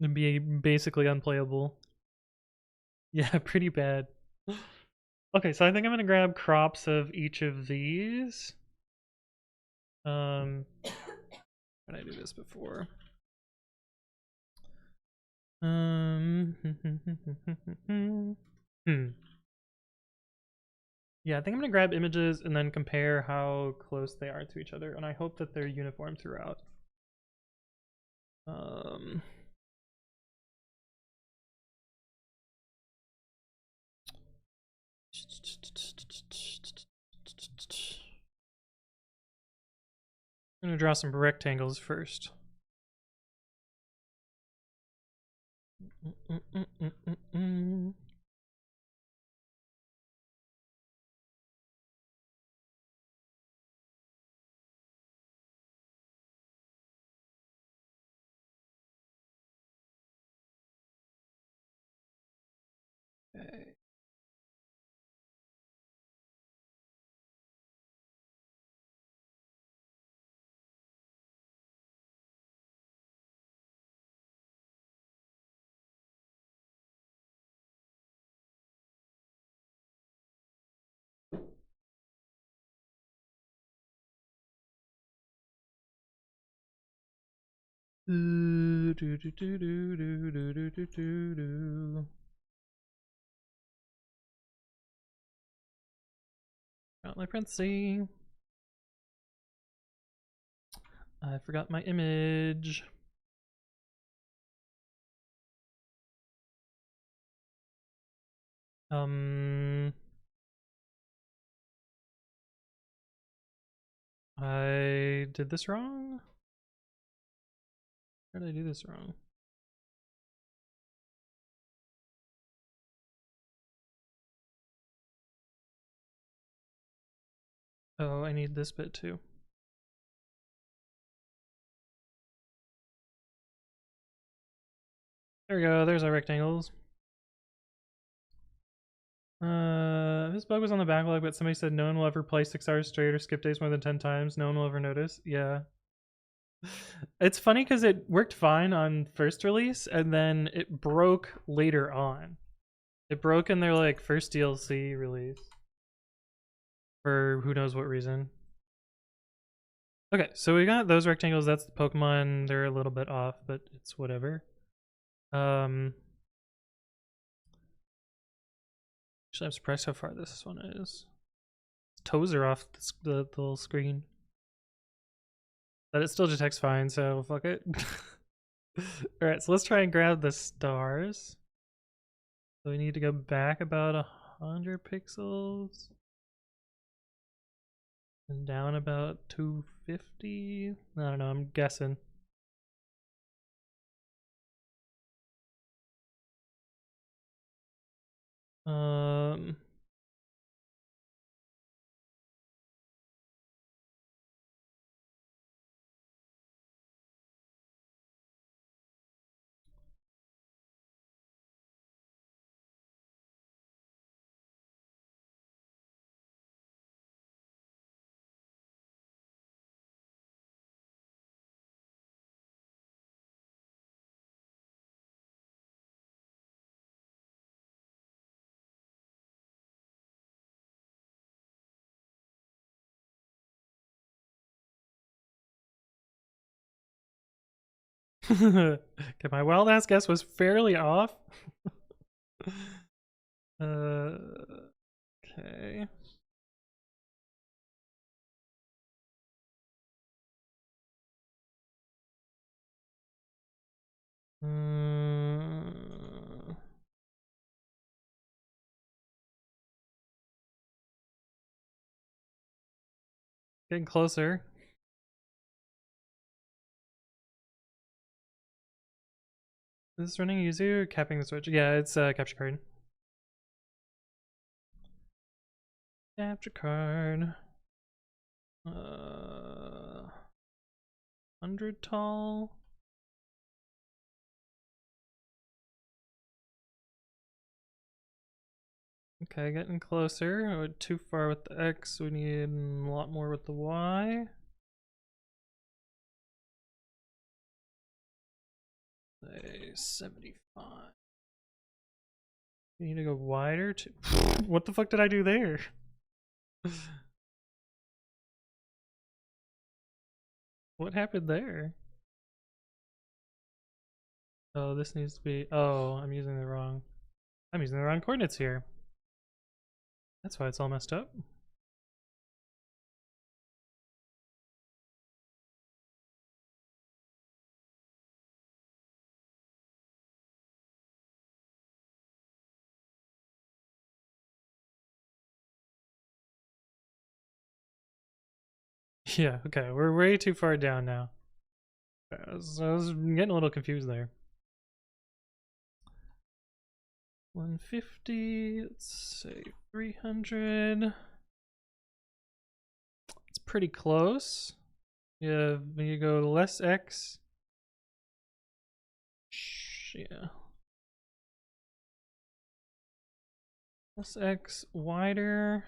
It'd be basically unplayable. Yeah, pretty bad. Okay, so I think I'm gonna grab crops of each of these. How did I do this before? Yeah, I think I'm gonna grab images and then compare how close they are to each other, and I hope that they're uniform throughout. I'm gonna draw some rectangles first. Okay. Got my parentheses. I forgot my image. I did this wrong? How did I do this wrong? Oh, I need this bit too. There we go, there's our rectangles. This bug was on the backlog, but somebody said no one will ever play 6 hours straight or skip days more than 10 times. No one will ever notice. Yeah. It's funny because it worked fine on first release, and then it broke later on. It broke in their like first DLC release. For who knows what reason. Okay, so we got those rectangles. That's the Pokemon. They're a little bit off, but it's whatever. Actually, I'm surprised how far this one is. Toes are off the little screen. But it still detects fine, so fuck it. Alright, so let's try and grab the stars. So we need to go back about 100 pixels. And down about 250. I don't know, I'm guessing. Okay, my wild ass guess was fairly off. Okay. Getting closer. Is this running easier or capping the switch? Yeah, it's capture card. Capture card. 100 tall. Okay, getting closer. I went too far with the X. We need a lot more with the Y. Say 75. We need to go wider too. What the fuck did I do there? What happened there? Oh, this needs to be. Oh, I'm using the wrong coordinates here. That's why it's all messed up. Yeah, okay, we're way too far down now. I was getting a little confused there. 150, let's say 300. It's pretty close. Yeah, when you go less X. Yeah. Less X, wider.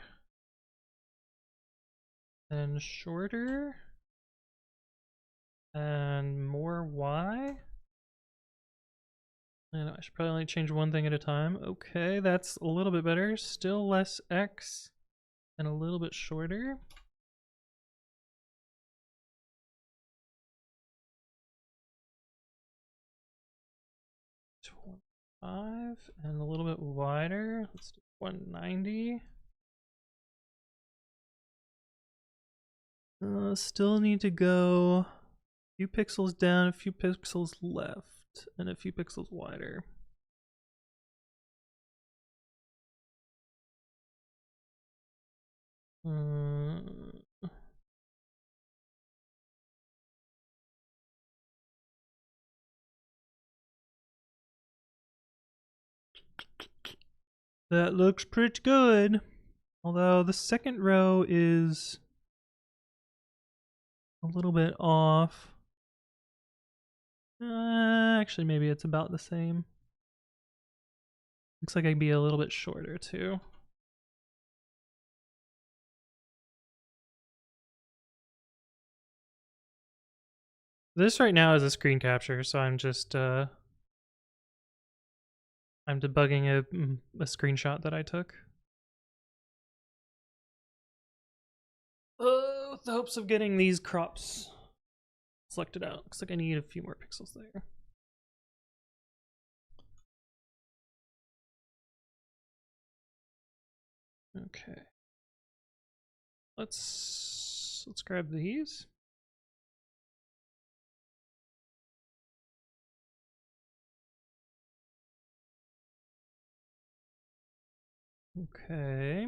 Then shorter. And more Y. And I should probably only change one thing at a time. Okay, that's a little bit better. Still less X and a little bit shorter. $25 and a little bit wider. Let's do 190. Still need to go a few pixels down, a few pixels left, and a few pixels wider. That looks pretty good. Although the second row is a little bit off. Actually, maybe it's about the same. Looks like I'd be a little bit shorter too. This right now is a screen capture, so I'm just I'm debugging a screenshot that I took. With the hopes of getting these crops selected out. Looks like I need a few more pixels there. Okay. Let's grab these. Okay.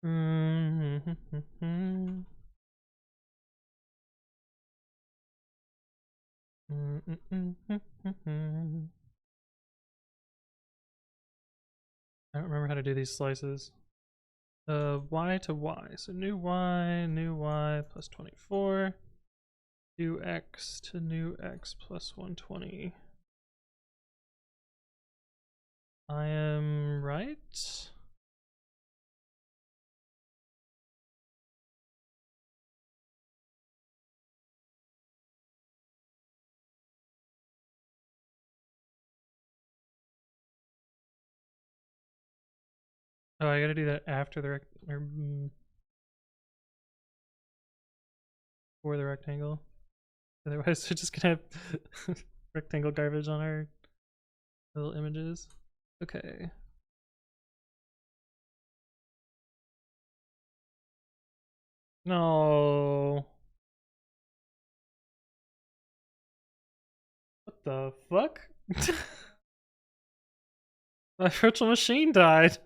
I don't remember how to do these slices. Y to Y. So new Y plus 24. New X to new X plus 120. I am right. Oh, I gotta do that after the for the rectangle. Otherwise, we're just gonna have rectangle garbage on our little images. Okay. No. What the fuck? My virtual machine died.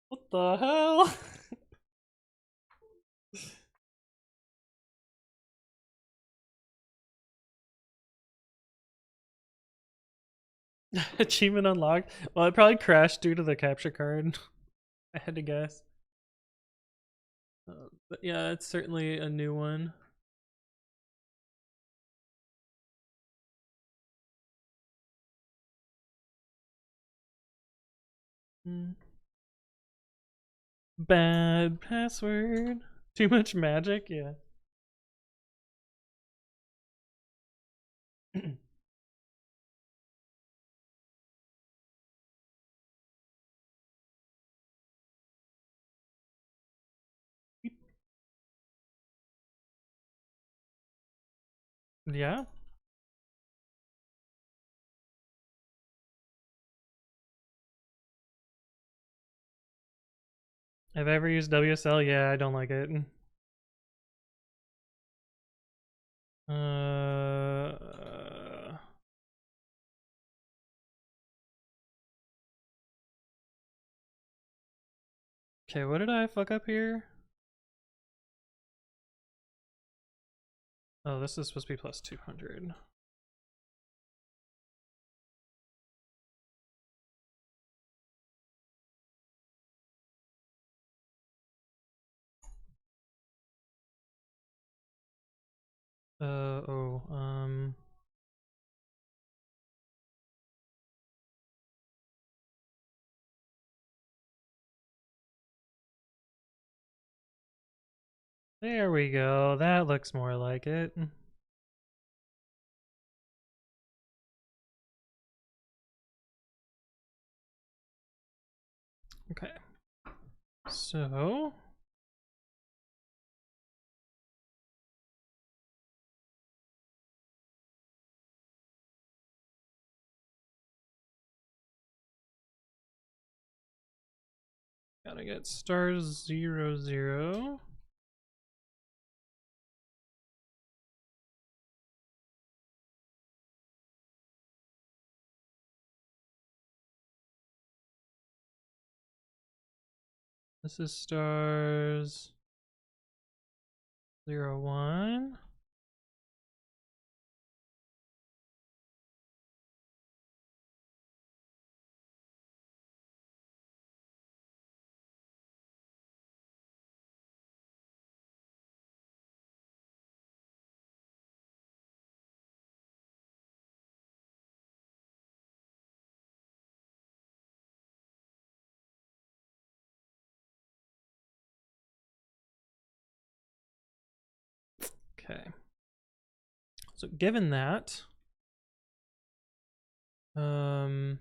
What the hell? Achievement unlocked. Well, it probably crashed due to the capture card. I had to guess. But yeah, it's certainly a new one. Bad password. Too much magic? Yeah. Yeah. Have I ever used WSL? Yeah, I don't like it. Uh, okay, what did I fuck up here? Oh, this is supposed to be plus 200. Oh, there we go. That looks more like it. Okay. So, gotta get *00. This is stars 01. Okay. So given that, um,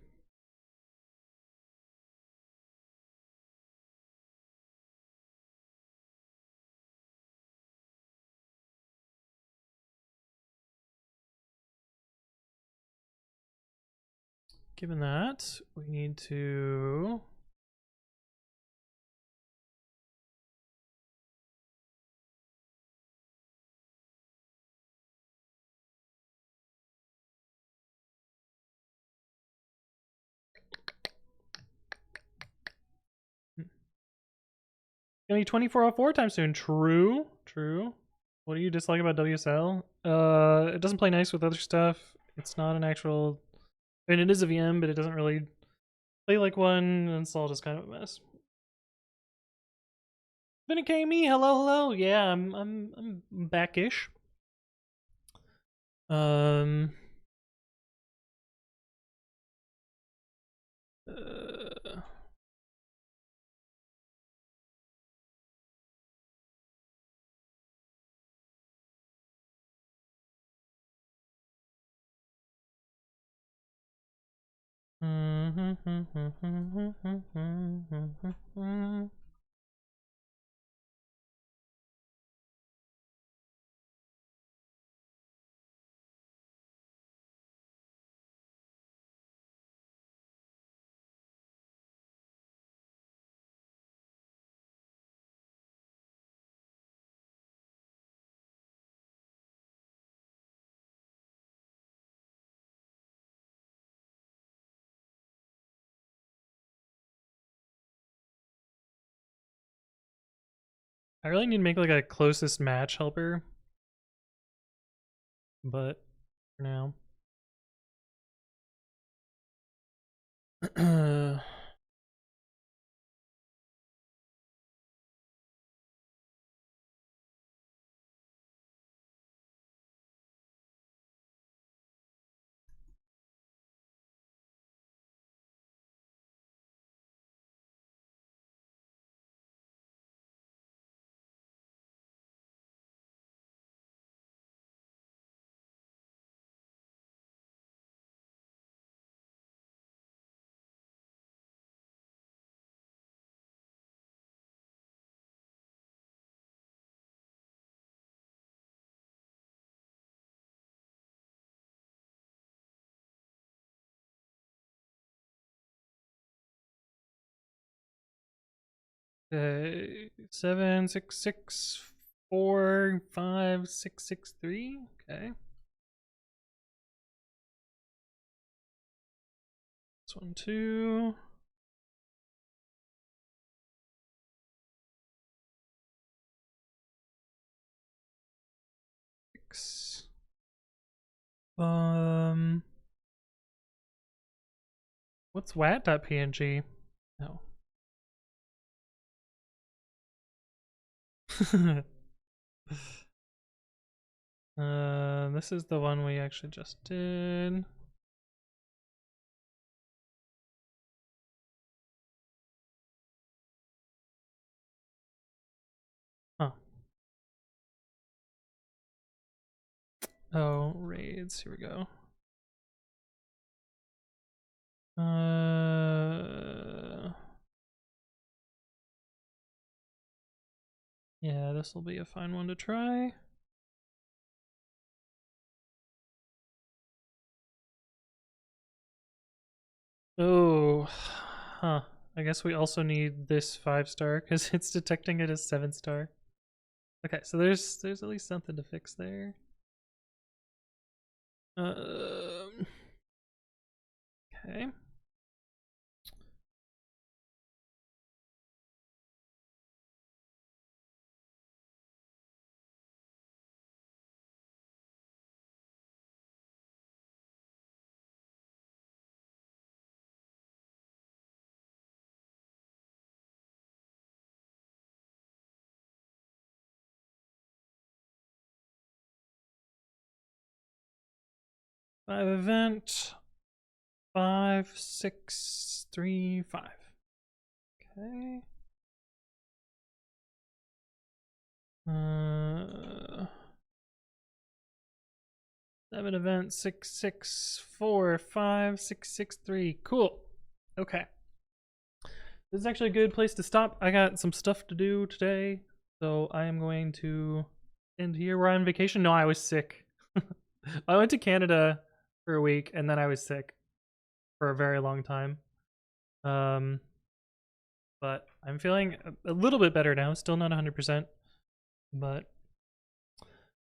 given that, we need to gonna be 2404 time soon. True, true. What do you dislike about WSL? It doesn't play nice with other stuff. It's not an actual. I mean, it is a VM, but it doesn't really play like one. Installed is kind of a mess. Vindicate me, hello, hello. Yeah, I'm backish. Um. Uh, I really need to make like a closest match helper, but for now. Okay, 7, 6, 6, 4, 5, 6, 6, 3. Okay. This one, 2. Six. What's wat.png? No. This is the one we actually just did. Huh. Oh, raids. Here we go. Yeah, this will be a fine one to try. Oh, huh. I guess we also need this 5-star because it's detecting it as 7-star. Okay, so there's at least something to fix there. Okay. Five event. 5, 6, 3, 5. Okay. 7 event 6, 6, 4, 5, 6, 6, 3. Cool. Okay. This is actually a good place to stop. I got some stuff to do today, so I am going to end here. We're on vacation. No, I was sick. I went to Canada for a week and then I was sick for a very long time. But I'm feeling a little bit better now. Still not 100%, but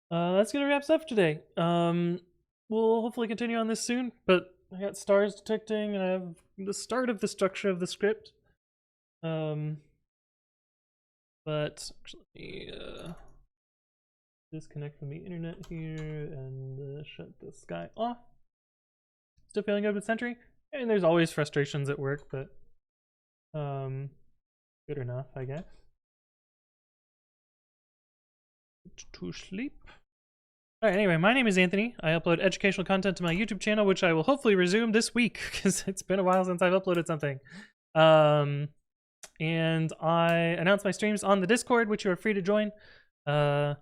that's gonna wrap stuff today. We'll hopefully continue on this soon, but I got stars detecting and I have the start of the structure of the script. But actually, let me disconnect from the internet here and shut this guy off. Still feeling good with Sentry, and there's always frustrations at work, but good enough, I guess. To sleep. Alright, anyway, my name is Anthony. I upload educational content to my YouTube channel, which I will hopefully resume this week, because it's been a while since I've uploaded something. And I announce my streams on the Discord, which you are free to join. And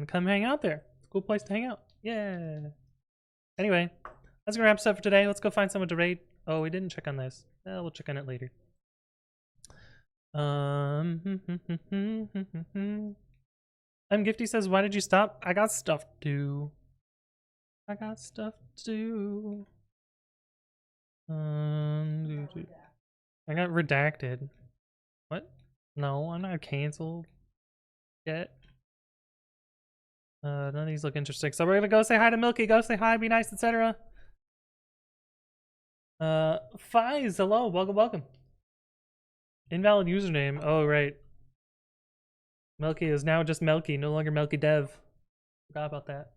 come hang out there. It's a cool place to hang out. Yeah. Anyway, that's gonna wrap us up for today. Let's go find someone to raid. Oh, we didn't check on this. We'll check on it later. Gifty says, why did you stop? I got stuff to do. I got stuff to do. I got redacted. What? No, I'm not canceled yet. None of these look interesting. So we're gonna go say hi to Milky. Go say hi, be nice, etc. Fies, hello, welcome, welcome. Invalid username. Oh, right. Milky is now just Melky, no longer Melky Dev. Forgot about that.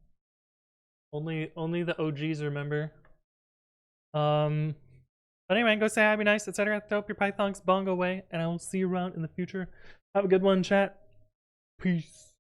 Only the OGs remember. But anyway, go say hi, be nice, etc. Hope your pythons bong away, and I will see you around in the future. Have a good one, chat. Peace.